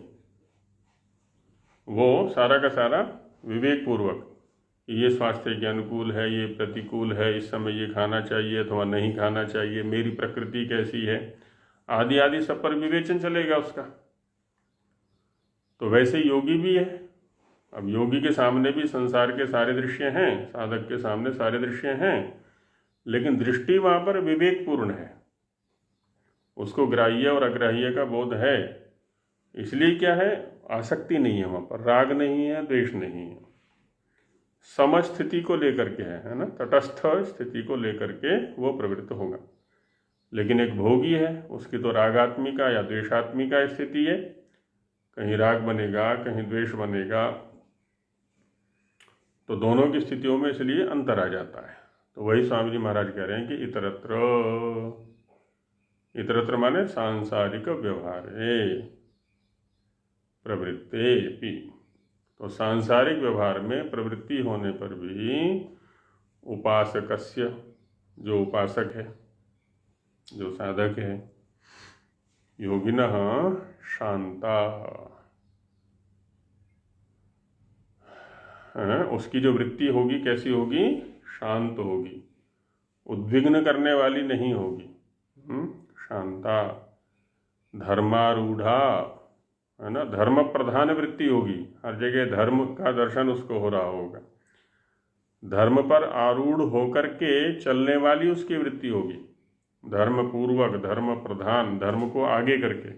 वो सारा का सारा विवेकपूर्वक, ये स्वास्थ्य के अनुकूल है, ये प्रतिकूल है, इस समय ये खाना चाहिए अथवा नहीं खाना चाहिए, मेरी प्रकृति कैसी है, आदि आदि सब पर विवेचन चलेगा उसका। तो वैसे योगी भी है। अब योगी के सामने भी संसार के सारे दृश्य हैं, साधक के सामने सारे दृश्य हैं, लेकिन दृष्टि वहाँ पर विवेकपूर्ण है, उसको ग्राह्य और अग्राह्य का बोध है। इसलिए क्या है, आसक्ति नहीं है वहाँ पर, राग नहीं है, द्वेष नहीं है, सम स्थिति को लेकर के है ना, तटस्थ स्थिति को लेकर के वो प्रवृत्त होगा। लेकिन एक भोगी है, उसकी तो रागात्मिका या द्वेषात्मिका स्थिति है, कहीं राग बनेगा कहीं द्वेष बनेगा। तो दोनों की स्थितियों में इसलिए अंतर आ जाता है। तो वही स्वामी जी महाराज कह रहे हैं कि इतरत्र, इतरत्र माने सांसारिक व्यवहारे प्रवृत्ते। तो सांसारिक व्यवहार में प्रवृत्ति होने पर भी उपासकस्य, जो उपासक है, जो साधक है, योगिनः शांता, उसकी जो वृत्ति होगी कैसी होगी, शांत होगी, उद्विग्न करने वाली नहीं होगी। शांता, धर्मारूढ़ा, है ना, धर्म प्रधान वृत्ति होगी, हर जगह धर्म का दर्शन उसको हो रहा होगा, धर्म पर आरूढ़ होकर के चलने वाली उसकी वृत्ति होगी, धर्म पूर्वक, धर्म प्रधान, धर्म को आगे करके।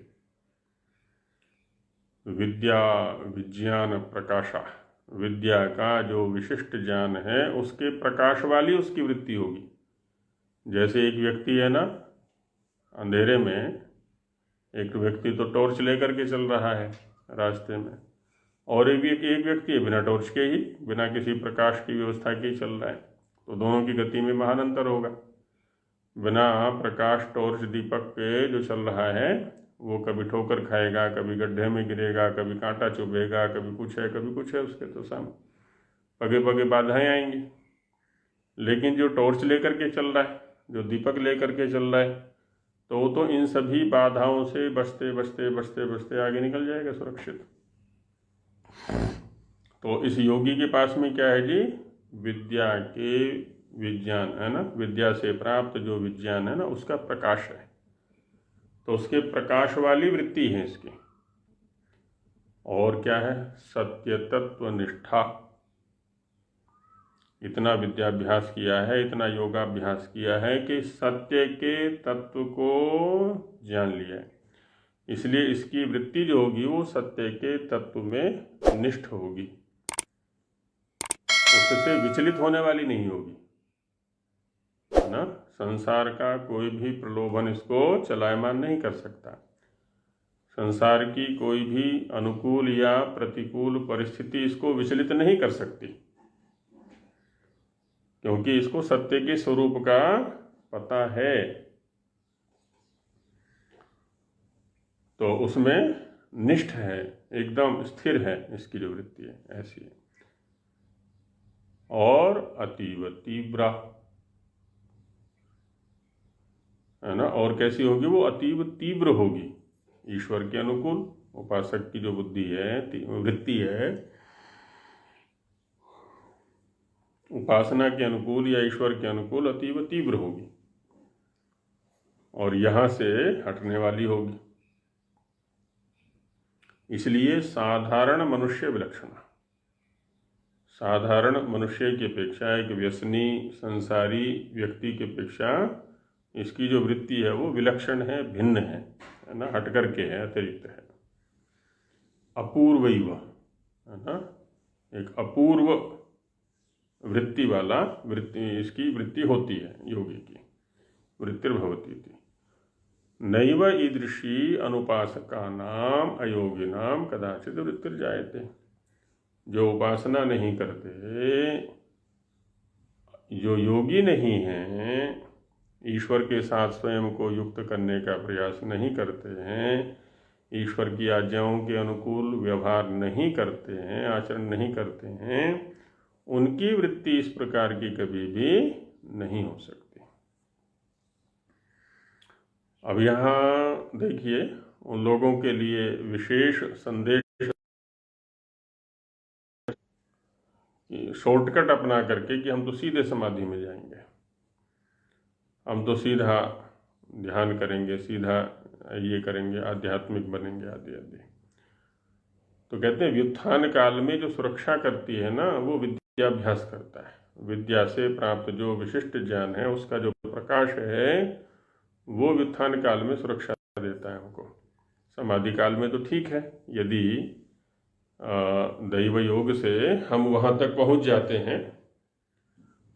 विद्या विज्ञान प्रकाशा, विद्या का जो विशिष्ट ज्ञान है उसके प्रकाश वाली उसकी वृत्ति होगी। जैसे एक व्यक्ति है ना, अंधेरे में एक व्यक्ति तो टॉर्च लेकर के चल रहा है रास्ते में, और एक व्यक्ति है बिना टॉर्च के ही, बिना किसी प्रकाश की व्यवस्था के ही चल रहा है। तो दोनों की गति में महान अंतर होगा। बिना प्रकाश टॉर्च दीपक के जो चल रहा है वो कभी ठोकर खाएगा, कभी गड्ढे में गिरेगा, कभी कांटा चुभेगा, कभी कुछ है कभी कुछ है, उसके तो सामने पगे पगे बाधाएं आएंगी। लेकिन जो टॉर्च लेकर के चल रहा है, जो दीपक लेकर के चल रहा है, तो वो तो इन सभी बाधाओं से बचते बचते बचते बचते आगे निकल जाएगा सुरक्षित। तो इस योगी के पास में क्या है जी, विद्या के विज्ञान है ना, विद्या से प्राप्त जो विज्ञान है ना उसका प्रकाश है, तो उसके प्रकाश वाली वृत्ति है इसकी। और क्या है? सत्य तत्व निष्ठा। इतना विद्याभ्यास किया है, इतना योगाभ्यास किया है कि सत्य के तत्व को जान लिया है, इसलिए इसकी वृत्ति जो होगी वो सत्य के तत्व में निष्ठ होगी, उससे विचलित होने वाली नहीं होगी, है ना। संसार का कोई भी प्रलोभन इसको चलायमान नहीं कर सकता। संसार की कोई भी अनुकूल या प्रतिकूल परिस्थिति इसको विचलित नहीं कर सकती, क्योंकि इसको सत्य के स्वरूप का पता है, तो उसमें निष्ठ है, एकदम स्थिर है, इसकी जो वृत्ति है ऐसी है। और अतीव तीव्र है ना। और कैसी होगी वो? अतीव तीव्र होगी, ईश्वर के अनुकूल। उपासक की जो बुद्धि है, वृत्ति है, उपासना के अनुकूल या ईश्वर के अनुकूल अतीव तीव्र होगी और यहाँ से हटने वाली होगी। इसलिए साधारण मनुष्य विलक्षण, साधारण मनुष्य की अपेक्षा, एक व्यसनी संसारी व्यक्ति की अपेक्षा इसकी जो वृत्ति है वो विलक्षण है, भिन्न है ना, हट करके है, अतिरिक्त है। अपूर्व है ना, एक अपूर्व वृत्ति वाला इसकी वृत्ति होती है, योगी की वृत्तिर्भवती थी। नैव ईदृशी अनुपासका नाम अयोगिनाम कदाचित वृत्तिर्जायते। जो उपासना नहीं करते, जो योगी नहीं हैं, ईश्वर के साथ स्वयं को युक्त करने का प्रयास नहीं करते हैं, ईश्वर की आज्ञाओं के अनुकूल व्यवहार नहीं करते हैं, आचरण नहीं करते हैं, उनकी वृत्ति इस प्रकार की कभी भी नहीं हो सकती। अब यहाँ देखिए, उन लोगों के लिए विशेष संदेश, शॉर्टकट अपना करके कि हम तो सीधे समाधि में जाएंगे, हम तो सीधा ध्यान करेंगे, सीधा ये करेंगे, आध्यात्मिक बनेंगे आदि आदि। तो कहते हैं व्युत्थान काल में जो सुरक्षा करती है ना, वो विद्याभ्यास करता है। विद्या से प्राप्त जो विशिष्ट ज्ञान है, उसका जो प्रकाश है, वो व्युत्थान काल में सुरक्षा देता है हमको। समाधि काल में तो ठीक है, यदि दैव योग से हम वहाँ तक पहुँच जाते हैं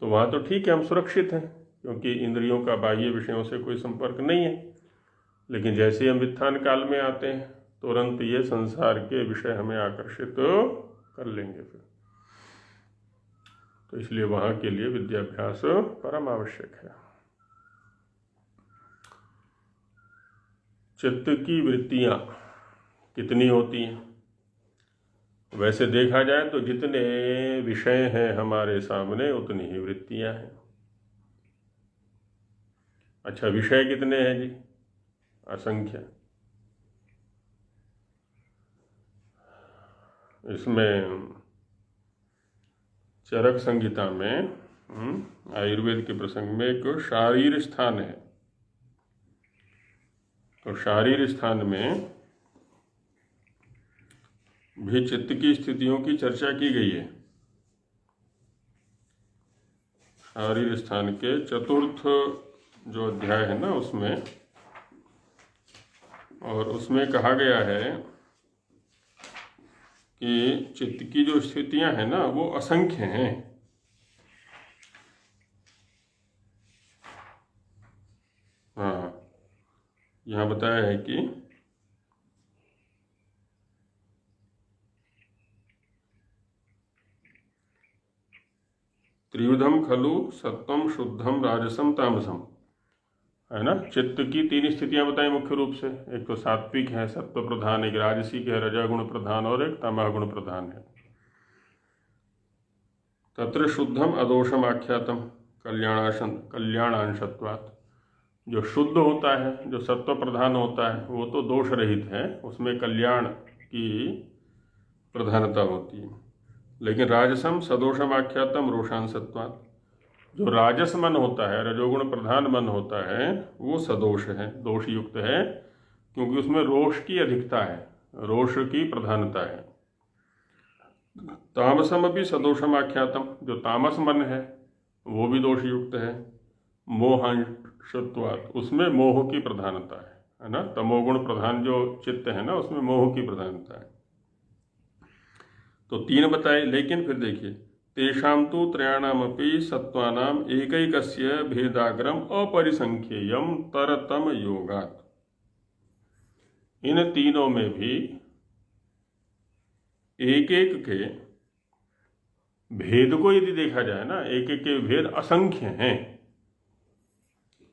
तो वहाँ तो ठीक है, हम सुरक्षित हैं, क्योंकि इंद्रियों का बाह्य विषयों से कोई संपर्क नहीं है। लेकिन जैसे ही हम व्युत्थान काल में आते हैं, तुरंत ये संसार के विषय हमें आकर्षित कर लेंगे फिर। तो इसलिए वहाँ के लिए विद्याभ्यास परम आवश्यक है। चित्त की वृत्तियाँ कितनी होती हैं? वैसे देखा जाए तो जितने विषय हैं हमारे सामने, उतनी ही वृत्तियाँ हैं। अच्छा, विषय कितने हैं जी? असंख्य। इसमें चरक संहिता में आयुर्वेद के प्रसंग में एक शारीर स्थान है। तो शारीर स्थान में भी चित्त की स्थितियों की चर्चा की गई है। शारीर स्थान के चतुर्थ जो अध्याय है ना उसमें, और उसमें कहा गया है कि चित्त की जो स्थितियां हैं ना वो असंख्य हैं। हाँ, यहाँ बताया है कि त्रिविधम खलु सत्वम शुद्धम राजसम तामसम, है ना। चित्त की तीन स्थितियां बताई मुख्य रूप से। एक तो सात्विक है, सत्व प्रधान, एक राजसिक है, रजोगुण प्रधान, और एक तमः गुण प्रधान है। तत्र शुद्धम अदोषम आख्यातम कल्याणांशत्वात्। जो शुद्ध होता है, जो सत्व प्रधान होता है, वो तो दोष रहित है, उसमें कल्याण की प्रधानता होती है। लेकिन राजसम सदोषम आख्यातम रोषान सत्वात्, जो राजस मन होता है, रजोगुण प्रधान मन होता है, वो सदोष है, दोष युक्त है, क्योंकि उसमें रोष की अधिकता है, रोष की प्रधानता है। तामसम भी सदोषम आख्यातम, जो तामस मन है वो भी दोष युक्त है। मोहांशत्वात्, उसमें मोह की प्रधानता है ना, तमोगुण प्रधान जो चित्त है ना, उसमें मोह की प्रधानता है। तो 3 बताए, लेकिन फिर देखिए, तेषां तु त्रयाणामपि सत्त्वानाम एकैकस्य भेदाग्रम अपरिसंख्येयम तरतम योगात्। इन तीनों में भी एक एक के भेद को यदि देखा जाए ना, एक एक के भेद असंख्य हैं,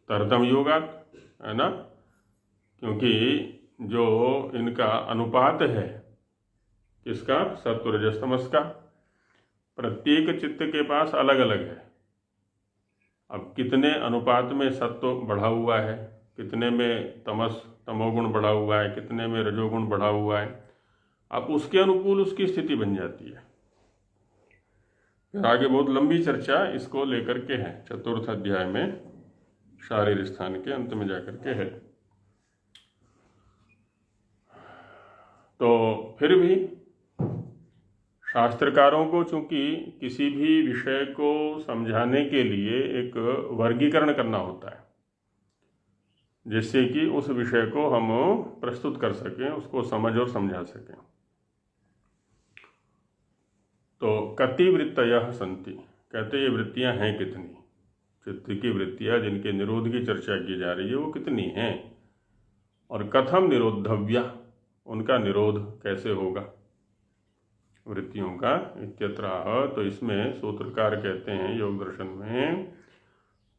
तरतम योगात्, है ना, क्योंकि जो इनका अनुपात है, किसका, सत्व रजस तमस का, प्रत्येक चित्त के पास अलग अलग है। अब कितने अनुपात में सत्व बढ़ा हुआ है, कितने में तमोगुण बढ़ा हुआ है, कितने में रजोगुण बढ़ा हुआ है, अब उसके अनुकूल उसकी स्थिति बन जाती है। फिर आगे बहुत लंबी चर्चा इसको लेकर के है, 4th अध्याय में शारीर स्थान के अंत में जाकर के है। तो फिर भी शास्त्रकारों को चूंकि किसी भी विषय को समझाने के लिए एक वर्गीकरण करना होता है, जिससे कि उस विषय को हम प्रस्तुत कर सकें, उसको समझ और समझा सकें। तो कति वृत्तयः सन्ति, कहते ये वृत्तियां हैं कितनी, चित्त की वृत्तियां जिनके निरोध की चर्चा की जा रही है वो कितनी हैं, और कथम निरोधव्या, उनका निरोध कैसे होगा वृत्तियों का, इत्यत्राह। तो इसमें सूत्रकार कहते हैं योग दर्शन में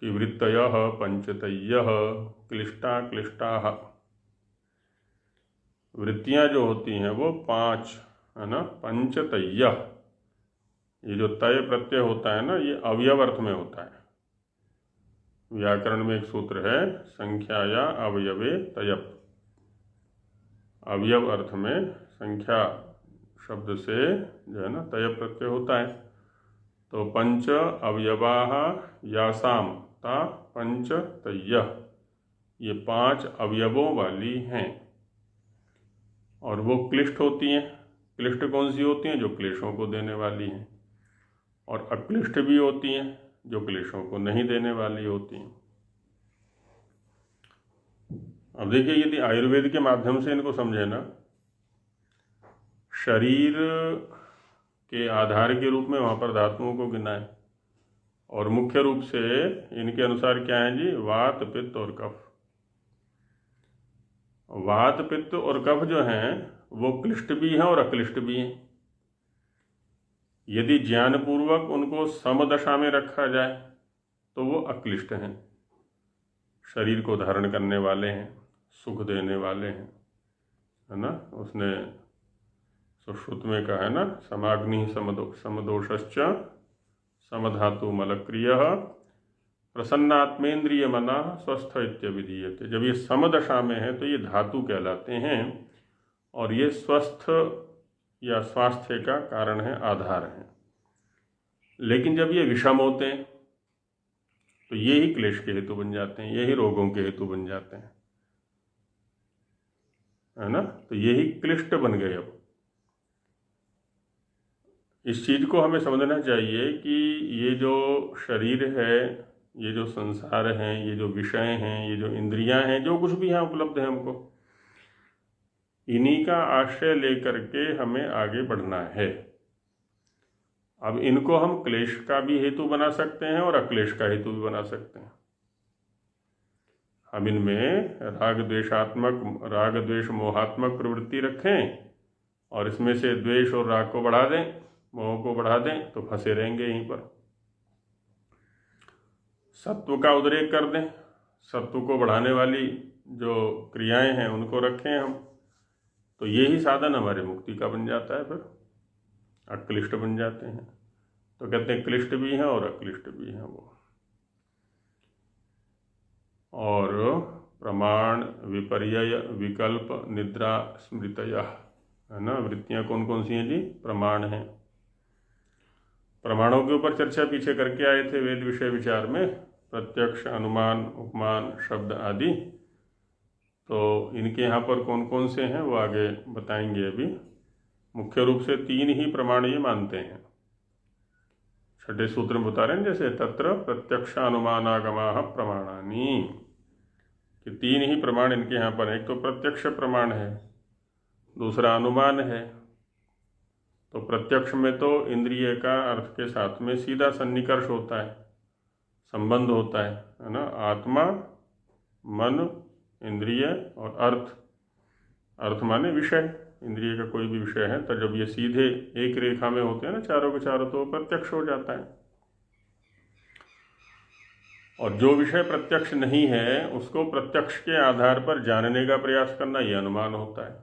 कि वृत्तयः पंचतयः क्लिष्टा क्लिष्टाः, वृत्तियां जो होती हैं वो 5 है ना, पंचतयः, ये जो तय प्रत्यय होता है ना, ये अवयव अर्थ में होता है। व्याकरण में एक सूत्र है, संख्याया अवयवे तयप, अवयव अर्थ में संख्या शब्द से जो है ना तय प्रत्यय होता है। तो पंच अवयवाः यासाम ता पंचतयः, ये 5 अवयवों वाली हैं, और वो क्लिष्ट होती हैं। क्लिष्ट कौन सी होती हैं, जो क्लेशों को देने वाली हैं, और अक्लिष्ट भी होती हैं जो क्लेशों को नहीं देने वाली होती हैं। अब देखिए, यदि आयुर्वेद के माध्यम से इनको समझे ना, शरीर के आधार के रूप में वहाँ पर धातुओं को गिना है, और मुख्य रूप से इनके अनुसार क्या है जी, वात पित्त और कफ। वात पित्त और कफ जो हैं वो क्लिष्ट भी हैं और अक्लिष्ट भी हैं। यदि ज्ञानपूर्वक उनको समदशा में रखा जाए तो वो अक्लिष्ट हैं, शरीर को धारण करने वाले हैं, सुख देने वाले हैं, है ना। उसने सुश्रुत में कहा है ना, समाग्नि समदोषश्च समधातु मलक्रियः प्रसन्नात्मेन्द्रिय मना स्वस्थ इत्यभिधीयते। जब ये समदशा में है तो ये धातु कहलाते हैं, और ये स्वस्थ या स्वास्थ्य का कारण है, आधार है। लेकिन जब ये विषम होते हैं तो ये ही क्लेश के हेतु बन जाते हैं, यही रोगों के हेतु बन जाते हैं, है ना। तो यही क्लिष्ट बन गए। अब इस चीज को हमें समझना चाहिए कि ये जो शरीर है, ये जो संसार है, ये जो विषय हैं, ये जो इंद्रियां हैं, जो कुछ भी यहाँ उपलब्ध है हमको, इन्हीं का आश्रय लेकर के हमें आगे बढ़ना है। अब इनको हम क्लेश का भी हेतु बना सकते हैं और अक्लेश का हेतु भी बना सकते हैं। हम इनमें राग द्वेष मोहात्मक प्रवृत्ति रखें, और इसमें से द्वेष और राग को बढ़ा दें, मोह को बढ़ा दें, तो फंसे रहेंगे यहीं पर। सत्व का उद्रेक कर दें, सत्व को बढ़ाने वाली जो क्रियाएं हैं उनको रखें हम, तो यही साधन हमारे मुक्ति का बन जाता है। फिर अक्लिष्ट बन जाते हैं। तो कहते हैं क्लिष्ट भी हैं और अक्लिष्ट भी हैं वो। और प्रमाण विपर्यय विकल्प निद्रा स्मृतयः, है ना। वृत्तियां कौन कौन सी हैं जी, प्रमाण हैं, प्रमाणों के ऊपर चर्चा पीछे करके आए थे वेद विषय विचार में, प्रत्यक्ष, अनुमान, उपमान, शब्द आदि। तो इनके यहाँ पर कौन कौन से हैं वो आगे बताएंगे। अभी मुख्य रूप से 3 ही प्रमाण ये मानते हैं। छठे सूत्र में बता रहे हैं जैसे तत्र प्रत्यक्ष अनुमानागमाः प्रमाणानि, कि 3 ही प्रमाण इनके यहाँ पर। एक तो प्रत्यक्ष प्रमाण है, दूसरा अनुमान है। तो प्रत्यक्ष में तो इंद्रिय का अर्थ के साथ में सीधा सन्निकर्ष होता है, संबंध होता है ना। आत्मा, मन, इंद्रिय और अर्थ। अर्थ माने विषय, इंद्रिय का कोई भी विषय है। तो जब ये सीधे एक रेखा में होते हैं ना चारों के चारों, तो प्रत्यक्ष हो जाता है। और जो विषय प्रत्यक्ष नहीं है उसको प्रत्यक्ष के आधार पर जानने का प्रयास करना, यह अनुमान होता है।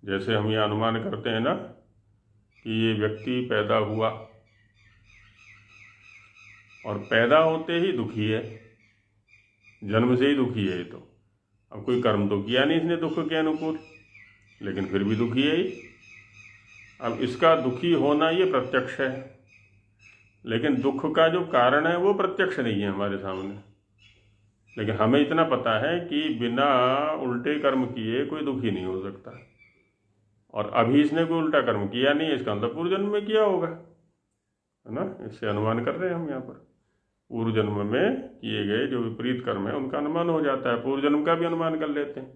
जैसे हम ये अनुमान करते हैं ना कि ये व्यक्ति पैदा हुआ और पैदा होते ही दुखी है, जन्म से ही दुखी है। ये तो अब कोई कर्म तो किया नहीं इसने दुख के अनुकूल, लेकिन फिर भी दुखी है ही। अब इसका दुखी होना ये प्रत्यक्ष है, लेकिन दुख का जो कारण है वो प्रत्यक्ष नहीं है हमारे सामने। लेकिन हमें इतना पता है कि बिना उल्टे कर्म किए कोई दुखी नहीं हो सकता। और अभी इसने कोई उल्टा कर्म किया नहीं है, इसका मतलब पूर्व जन्म में किया होगा, है ना। इससे अनुमान कर रहे हैं हम यहाँ पर। पूर्व जन्म में किए गए जो विपरीत कर्म है उनका अनुमान हो जाता है। पूर्व जन्म का भी अनुमान कर लेते हैं।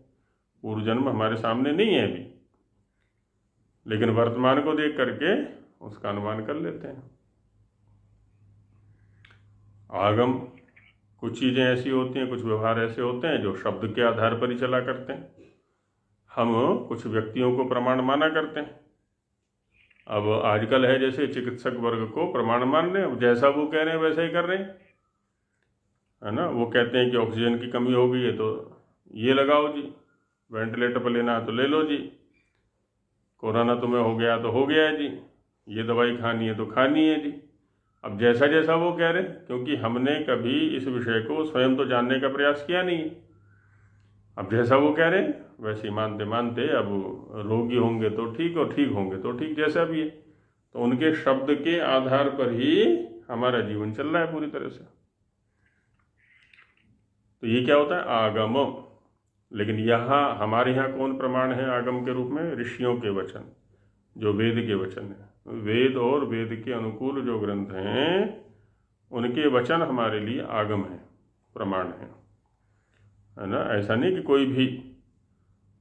पूर्व जन्म हमारे सामने नहीं है अभी, लेकिन वर्तमान को देख करके उसका अनुमान कर लेते हैं। आगम, कुछ चीज़ें ऐसी होती हैं, कुछ व्यवहार ऐसे होते हैं जो शब्द के आधार पर ही चला करते हैं। हम कुछ व्यक्तियों को प्रमाण माना करते हैं। अब आजकल है जैसे चिकित्सक वर्ग को प्रमाण मान रहे हैं, जैसा वो कह रहे हैं वैसा ही कर रहे हैं, है ना। वो कहते हैं कि ऑक्सीजन की कमी हो गई है तो ये लगाओ जी, वेंटिलेटर पर लेना है तो ले लो जी, कोरोना तुम्हें हो गया तो हो गया है जी, ये दवाई खानी है तो खानी है जी। अब जैसा जैसा वो कह रहे हैं, क्योंकि हमने कभी इस विषय को स्वयं तो जानने का प्रयास किया नहीं है। अब जैसा वो कह रहे हैं वैसे ही मानते मानते अब रोगी होंगे तो ठीक और ठीक होंगे तो ठीक, जैसा भी है। तो उनके शब्द के आधार पर ही हमारा जीवन चल रहा है पूरी तरह से। तो ये क्या होता है? आगम। लेकिन यहाँ हमारे यहाँ कौन प्रमाण है आगम के रूप में? ऋषियों के वचन, जो वेद के वचन है। वेद और वेद के अनुकूल जो ग्रंथ हैं उनके वचन हमारे लिए आगम है, प्रमाण है ना। ऐसा नहीं कि कोई भी।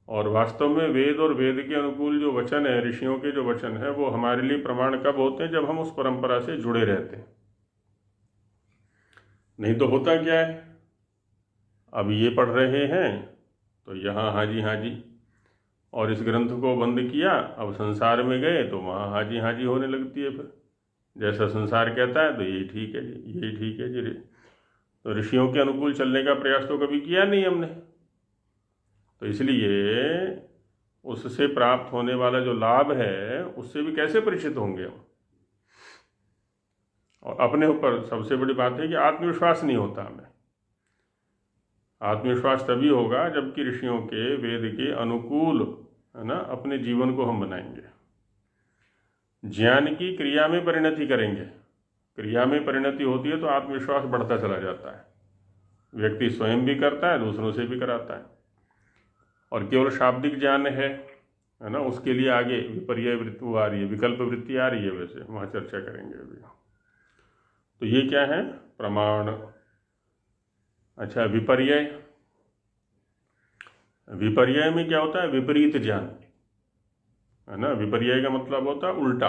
और वास्तव में वेद और वेद के अनुकूल जो वचन है, ऋषियों के जो वचन है, वो हमारे लिए प्रमाण कब होते हैं? जब हम उस परंपरा से जुड़े रहते हैं। नहीं तो होता क्या है, अब ये पढ़ रहे हैं तो यहाँ हाजी हाजी, और इस ग्रंथ को बंद किया, अब संसार में गए तो वहाँ हाजी हाजी होने लगती है। फिर जैसा संसार कहता है तो यही ठीक है जी, यही ठीक है जी। तो ऋषियों के अनुकूल चलने का प्रयास तो कभी किया नहीं हमने। तो इसलिए उससे प्राप्त होने वाला जो लाभ है उससे भी कैसे परिचित होंगे हम। और अपने ऊपर सबसे बड़ी बात है कि आत्मविश्वास नहीं होता हमें। आत्मविश्वास तभी होगा जबकि ऋषियों के, वेद के अनुकूल, है ना, अपने जीवन को हम बनाएंगे। ज्ञान की क्रिया में परिणति करेंगे। क्रिया में परिणति होती है तो आत्मविश्वास बढ़ता चला जाता है। व्यक्ति स्वयं भी करता है, दूसरों से भी कराता है। और केवल शाब्दिक ज्ञान है ना, उसके लिए आगे विपर्य वृत्ति आ रही है, विकल्प वृत्ति आ रही है, वैसे वहाँ चर्चा करेंगे अभी। तो ये क्या है? प्रमाण। अच्छा, विपर्य। विपर्य में क्या होता है? विपरीत ज्ञान, है ना। विपर्य का मतलब होता है उल्टा।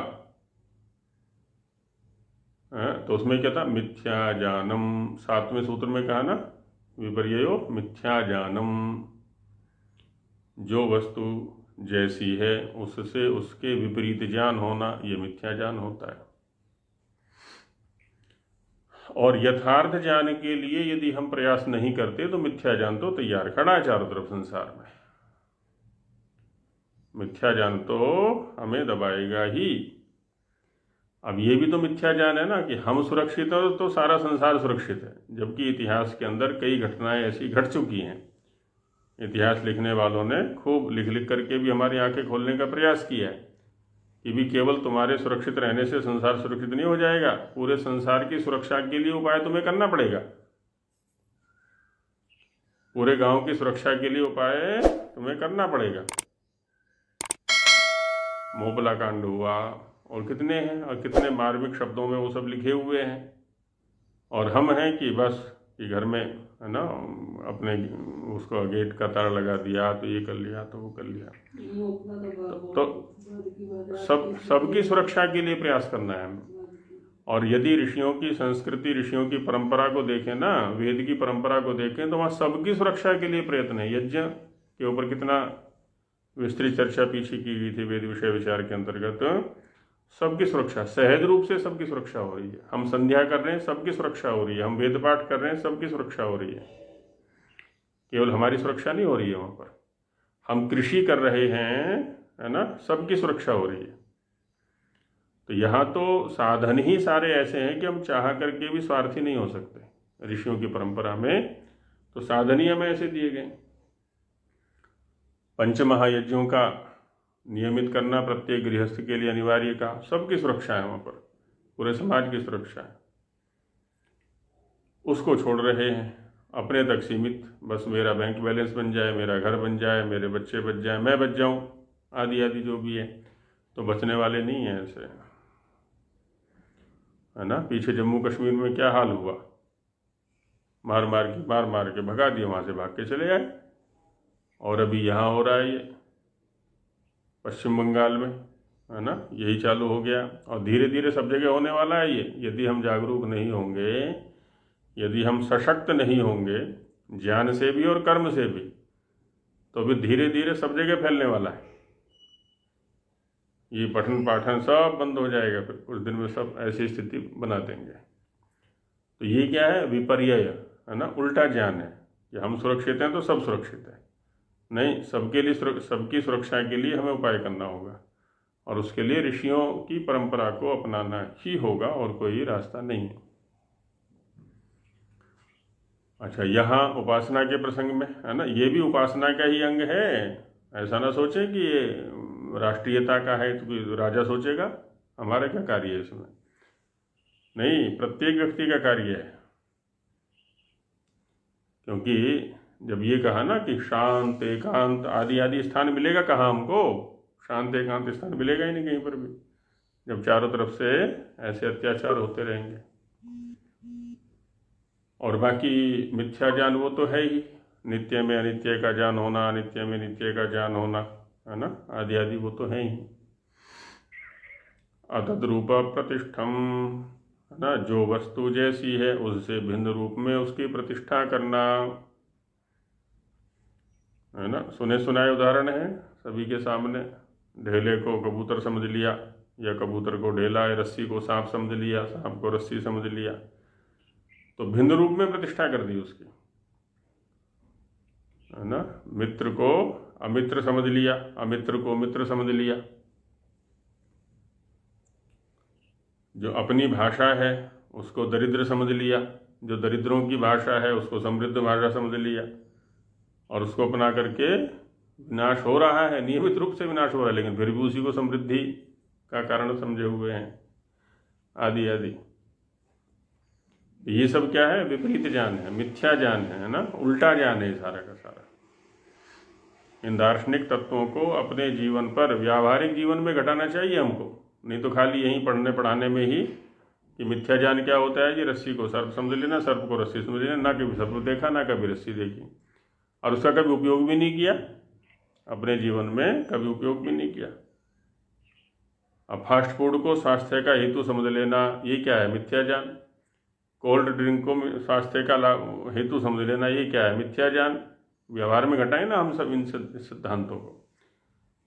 तो उसमें क्या था? मिथ्या ज्ञानम। 7वें सूत्र में कहा ना, विपर्यो मिथ्या ज्ञानम। जो वस्तु जैसी है उससे उसके विपरीत ज्ञान होना, ये मिथ्या ज्ञान होता है। और यथार्थ ज्ञान के लिए यदि हम प्रयास नहीं करते तो मिथ्या ज्ञान तो तैयार खड़ा है चारों तरफ संसार में। मिथ्या ज्ञान तो हमें दबाएगा ही। अब ये भी तो मिथ्या ज्ञान है ना कि हम सुरक्षित हैं तो सारा संसार सुरक्षित है, जबकि इतिहास के अंदर कई घटनाएं ऐसी घट चुकी हैं। इतिहास लिखने वालों ने खूब लिख लिख करके भी हमारी आंखें खोलने का प्रयास किया है कि भी केवल तुम्हारे सुरक्षित रहने से संसार सुरक्षित नहीं हो जाएगा, पूरे संसार की सुरक्षा के लिए उपाय तुम्हें करना पड़ेगा। पूरे गांव की सुरक्षा के लिए उपाय तुम्हें करना पड़ेगा। मोहबला कांड हुआ और कितने हैं, और कितने मार्मिक शब्दों में वो सब लिखे हुए हैं। और हम हैं कि बस कि घर में है ना अपने उसको गेट का ताला लगा दिया, तो ये कर लिया, तो वो कर लिया। तो सबकी सुरक्षा के लिए प्रयास करना है हमें। और यदि ऋषियों की संस्कृति, ऋषियों की परंपरा को देखें ना, वेद की परंपरा को देखें, तो वहाँ सबकी सुरक्षा के लिए प्रयत्न है। यज्ञ के ऊपर कितना विस्तृत चर्चा पीछे की गई थी वेद विषय विचार के अंतर्गत। सबकी सुरक्षा, सहज रूप से सबकी सुरक्षा हो रही है। हम संध्या कर रहे हैं, सबकी सुरक्षा हो रही है। हम वेद पाठ कर रहे हैं, सबकी सुरक्षा हो रही है। केवल हमारी सुरक्षा नहीं हो रही है वहाँ पर। हम कृषि कर रहे हैं, है ना, सबकी सुरक्षा हो रही है। तो यहाँ तो साधन ही सारे ऐसे हैं कि हम चाह करके भी स्वार्थी नहीं हो सकते। ऋषियों की परंपरा में तो साधन ही हमें ऐसे दिए गए। पंचमहायज्ञों का नियमित करना प्रत्येक गृहस्थ के लिए अनिवार्य का, सबकी सुरक्षा है वहाँ पर, पूरे समाज की सुरक्षा है। उसको छोड़ रहे हैं, अपने तक सीमित, बस मेरा बैंक बैलेंस बन जाए, मेरा घर बन जाए, मेरे बच्चे बच जाए, मैं बच जाऊं, आदि आदि जो भी है। तो बचने वाले नहीं हैं ऐसे, है ना। पीछे जम्मू कश्मीर में क्या हाल हुआ, मार मार के भगा दिए, वहाँ से भाग के चले आए। और अभी यहाँ हो रहा है ये पश्चिम बंगाल में, है ना, यही चालू हो गया। और धीरे धीरे सब जगह होने वाला है ये। यदि हम जागरूक नहीं होंगे, यदि हम सशक्त नहीं होंगे ज्ञान से भी और कर्म से भी, तो भी धीरे धीरे सब जगह फैलने वाला है। ये पठन पाठन सब बंद हो जाएगा, फिर कुछ दिन में सब ऐसी स्थिति बना देंगे। तो ये क्या है, विपर्यय, है ना, उल्टा ज्ञान है कि हम सुरक्षित हैं तो सब सुरक्षित है। नहीं, सबके लिए, सबकी सुरक्षा के लिए हमें उपाय करना होगा। और उसके लिए ऋषियों की परंपरा को अपनाना ही होगा, और कोई रास्ता नहीं है। अच्छा, यहाँ उपासना के प्रसंग में, है ना, ये भी उपासना का ही अंग है। ऐसा ना सोचे कि ये राष्ट्रीयता का है तो कोई राजा सोचेगा हमारा क्या कार्य है इसमें। नहीं, प्रत्येक व्यक्ति का कार्य है। क्योंकि जब ये कहा ना कि शांत एकांत आदि आदि स्थान मिलेगा कहाँ हमको, शांत एकांत स्थान मिलेगा ही नहीं कहीं पर भी, जब चारों तरफ से ऐसे अत्याचार होते रहेंगे। और बाकी मिथ्या ज्ञान वो तो है ही, नित्य में अनित्य का ज्ञान होना, अनित्य में नित्य का ज्ञान होना, है ना, आदि आदि वो तो है ही। अतद्रूप प्रतिष्ठम, है ना, जो वस्तु जैसी है उससे भिन्न रूप में उसकी प्रतिष्ठा करना, है ना। सुने सुनाए उदाहरण है सभी के सामने। ढेले को कबूतर समझ लिया, या कबूतर को ढेला, या रस्सी को सांप समझ लिया, सांप को रस्सी समझ लिया, तो भिन्न रूप में प्रतिष्ठा कर दी उसकी, है ना। मित्र को अमित्र समझ लिया, अमित्र को मित्र समझ लिया। जो अपनी भाषा है उसको दरिद्र समझ लिया, जो दरिद्रों की भाषा है उसको समृद्ध भाषा समझ लिया, और उसको अपना करके विनाश हो रहा है, नियमित रूप से विनाश हो रहा है, लेकिन फिर भी उसी को समृद्धि का कारण समझे हुए हैं, आदि आदि। ये सब क्या है, विपरीत ज्ञान है, मिथ्या ज्ञान है ना, उल्टा ज्ञान है सारा का सारा। इन दार्शनिक तत्वों को अपने जीवन पर, व्यावहारिक जीवन में घटाना चाहिए हमको। नहीं तो खाली यहीं पढ़ने पढ़ाने में ही कि मिथ्या ज्ञान क्या होता है, कि रस्सी को सर्प समझ लेना, सर्प को रस्सी समझ लेना, ना कभी सर्प देखा ना कभी रस्सी देखी, और उसका कभी उपयोग भी नहीं किया, अपने जीवन में कभी उपयोग भी नहीं किया। अब फास्ट फूड को स्वास्थ्य का हेतु समझ लेना, ये क्या है, मिथ्या ज्ञान। कोल्ड ड्रिंक को स्वास्थ्य का हेतु समझ लेना, ये क्या है, मिथ्या ज्ञान। व्यवहार में घटाएं ना हम सब इन सिद्धांतों को,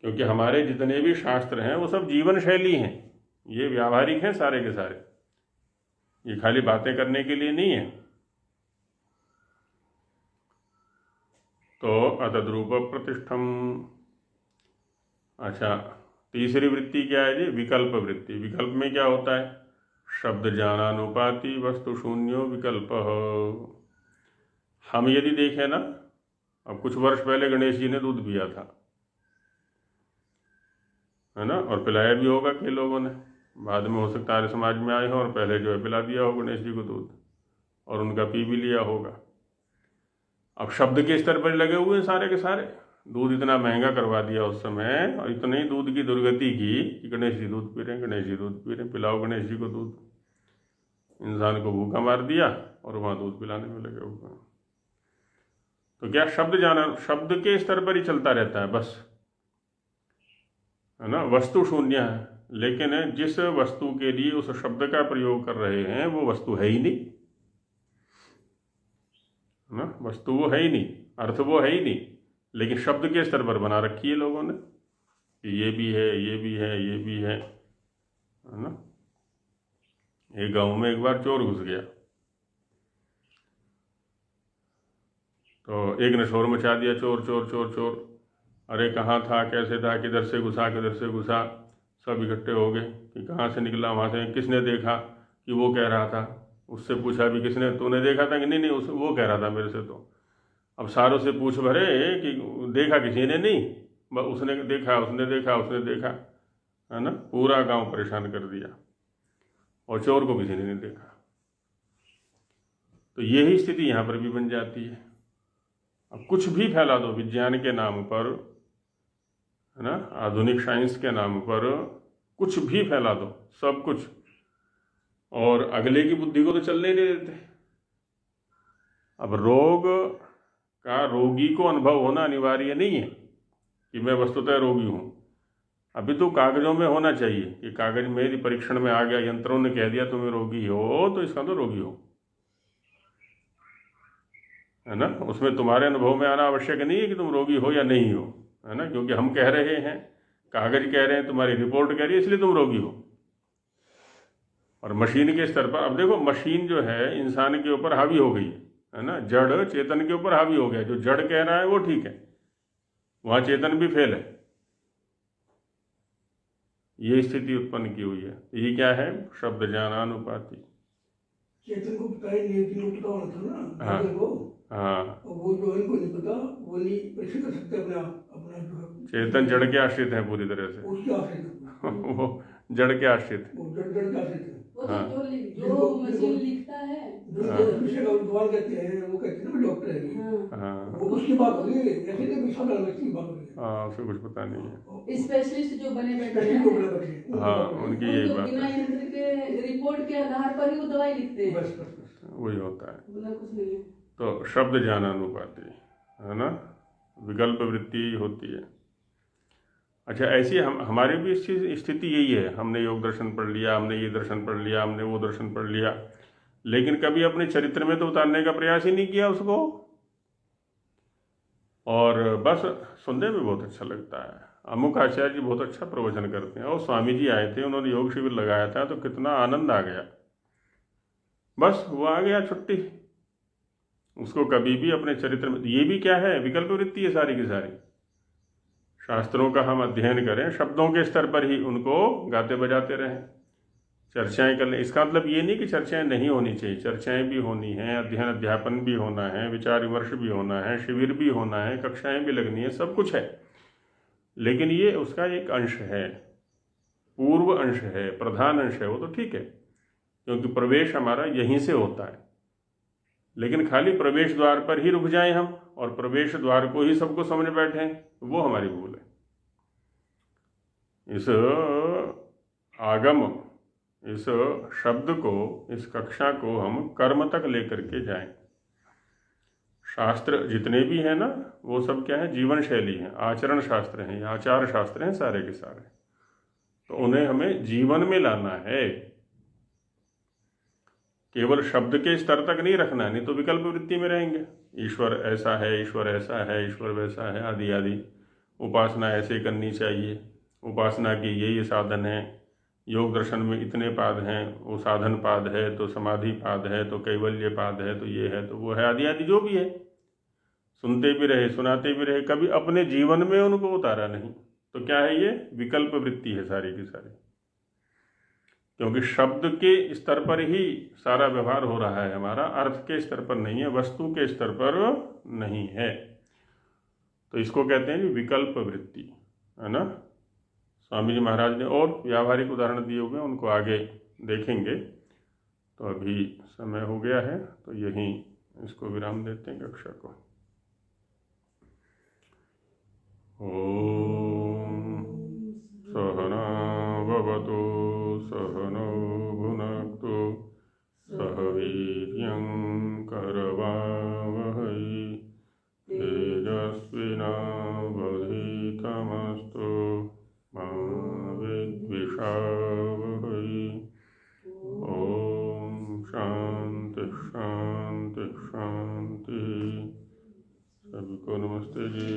क्योंकि हमारे जितने भी शास्त्र हैं वो सब जीवन शैली हैं, ये व्यावहारिक हैं सारे के सारे, ये खाली बातें करने के लिए नहीं है। तो अतद्रूप प्रतिष्ठम। अच्छा, तीसरी वृत्ति क्या है जी, विकल्प वृत्ति। विकल्प में क्या होता है, शब्द ज्ञानानुपाति वस्तु शून्यो विकल्प। हम यदि देखें ना, अब कुछ वर्ष पहले गणेश जी ने दूध पिया था, है ना, और पिलाया भी होगा कई लोगों ने, बाद में हो सकता है समाज में आए हों और पहले जो है पिला दिया हो गणेश जी को दूध और उनका पी भी लिया होगा। अब शब्द के स्तर पर लगे हुए हैं सारे के सारे, दूध इतना महंगा करवा दिया उस समय और इतने ही दूध की दुर्गति की कि गणेश जी दूध पी रहे हैं, गणेश जी दूध पी रहे हैं, पिलाओ गणेश जी को दूध। इंसान को भूखा मार दिया और वहाँ दूध पिलाने में लगे हुए हैं। तो क्या शब्द जाना, शब्द के स्तर पर ही चलता रहता है बस, है ना, वस्तु शून्य है, लेकिन जिस वस्तु के लिए उस शब्द का प्रयोग कर रहे हैं वो वस्तु है ही नहीं, है ना, वस्तु वो है ही नहीं, अर्थ वो है ही नहीं, लेकिन शब्द के स्तर पर बना रखी है लोगों ने कि ये भी है, ये भी है, ये भी है ना। एक गांव में एक बार चोर घुस गया तो एक ने शोर मचा दिया, चोर चोर चोर चोर। अरे कहाँ था, कैसे था, किधर से घुसा, किधर से घुसा, सब इकट्ठे हो गए कि कहाँ से निकला, वहाँ से, किसने देखा कि वो कह रहा था, उससे पूछा भी किसने, तूने देखा था कि नहीं, वो कह रहा था मेरे से। तो अब सारों से पूछ भरे कि देखा किसी ने नहीं, बस उसने देखा, उसने देखा, उसने देखा, है ना, पूरा गांव परेशान कर दिया और चोर को किसी ने नहीं देखा। तो यही स्थिति यहाँ पर भी बन जाती है। अब कुछ भी फैला दो विज्ञान के नाम पर, है ना, आधुनिक साइंस के नाम पर कुछ भी फैला दो, सब कुछ, और अगले की बुद्धि को तो चलने नहीं देते। अब रोग का रोगी को अनुभव होना अनिवार्य नहीं है कि मैं वस्तुतः रोगी हूँ। अभी तो कागजों में होना चाहिए कि कागज मेरी परीक्षण में आ गया, यंत्रों ने कह दिया तुम्हें रोगी हो, तो इसका तो रोगी हो, है ना। उसमें तुम्हारे अनुभव में आना आवश्यक नहीं है कि तुम रोगी हो या नहीं हो, है ना, क्योंकि हम कह रहे हैं, कागज कह रहे हैं, तुम्हारी रिपोर्ट कह रही है, इसलिए तुम रोगी हो। और मशीन के स्तर पर अब देखो, मशीन जो है इंसान के ऊपर हावी हो गई है ना, जड़ चेतन के ऊपर हावी हो गया। जो जड़ कह रहा है वो ठीक है, वहाँ चेतन भी फेल है। ये स्थिति उत्पन्न की हुई है। ये क्या है? शब्द ज्ञानानुपाति। चेतन को पता ही नहीं, जिनको पता होना था ना, हाँ, चेतन को, हाँ, वो जो इनको नहीं पता, वो नहीं परीक्षण कर सकते अपना अपना जो है। चेतन जड़ के आश्रित है पूरी तरह से, उसके आश्रित वो जड़ के आश्रित है। वो जड़ के आश्रित है। वो तो हाँ। जो मशीन लिखता है, जो विषय का विद्वान कहते हैं, वो कहते हैं ना डॉक्टर है ये। हाँ, वो उसकी बात हो रही है, ऐसे नहीं कि साधारण व्यक्ति की बात हो रही है। हाँ, उसको कुछ पता नहीं है। स्पेशलिस्ट जो बने बैठे स्पेशलिस्ट लोग हैं, बड़े बैठे हैं। हाँ, उनकी वो यही जो बात बिना है, यंत्र के रिपोर्ट के आधार पर ही वो दवाई लिखते हैं, बस बस बस। वही होता है। बिना कुछ नहीं है। तो शब्द ज्ञानानुपाति, है ना, विकल्प वृत्ति होती है। अच्छा, ऐसी हमारी भी स्थिति यही है। हमने योग दर्शन पढ़ लिया, हमने ये दर्शन पढ़ लिया, हमने वो दर्शन पढ़ लिया, लेकिन कभी अपने चरित्र में तो उतारने का प्रयास ही नहीं किया उसको। और बस सुनने में बहुत अच्छा लगता है, अमुक आचार्य जी बहुत अच्छा प्रवचन करते हैं, और स्वामी जी आए थे, उन्होंने योग शिविर लगाया था, तो कितना आनंद आ गया, बस वो आ गया छुट्टी। उसको कभी भी अपने चरित्र में, ये भी क्या है? विकल्प वृत्ति है सारी की सारी। शास्त्रों का हम अध्ययन करें, शब्दों के स्तर पर ही उनको गाते बजाते रहें, चर्चाएं कर लें। इसका मतलब ये नहीं कि चर्चाएं नहीं होनी चाहिए, चर्चाएं भी होनी है, अध्ययन अध्यापन भी होना है, विचार विमर्श भी होना है, शिविर भी होना है, कक्षाएं भी लगनी है, सब कुछ है। लेकिन ये उसका एक अंश है, पूर्व अंश है, प्रधान अंश है, वो तो ठीक है, क्योंकि प्रवेश हमारा यहीं से होता है। लेकिन खाली प्रवेश द्वार पर ही रुक जाएं हम और प्रवेश द्वार को ही सबको समझ बैठें, वो हमारी भूल है। इस आगम, इस शब्द को, इस कक्षा को हम कर्म तक लेकर के जाएं। शास्त्र जितने भी हैं ना, वो सब क्या है? जीवन शैली है, आचरण शास्त्र हैं, आचार शास्त्र हैं सारे के सारे। तो उन्हें हमें जीवन में लाना है, केवल शब्द के स्तर तक नहीं रखना है, नहीं तो विकल्प वृत्ति में रहेंगे। ईश्वर ऐसा है, ईश्वर ऐसा है, ईश्वर वैसा है, आदि आदि। उपासना ऐसे करनी चाहिए, उपासना की ये साधन है, योग दर्शन में इतने पाद हैं, वो साधन पाद है, तो समाधि पाद है, तो कैवल्य पाद है, तो ये है, तो वो है, आदि आदि जो भी है। सुनते भी रहे, सुनाते भी रहे, कभी अपने जीवन में उनको उतारा नहीं। तो क्या है? ये विकल्प वृत्ति है सारी की सारी, क्योंकि शब्द के स्तर पर ही सारा व्यवहार हो रहा है हमारा, अर्थ के स्तर पर नहीं है, वस्तु के स्तर पर नहीं है। तो इसको कहते हैं विकल्प वृत्ति, है ना। स्वामी जी महाराज ने और व्यावहारिक उदाहरण दिए हुए हैं, उनको आगे देखेंगे। तो अभी समय हो गया है, तो यहीं इसको विराम देते हैं कक्षा को। ओम सहना भवतु सहनौ भुनक्तु सह वीर्यं करवावहै तेजस्विनावधीतमस्तु मा विद्विषावहै। ओम शांति शांति शांति। सभी को नमस्ते जी।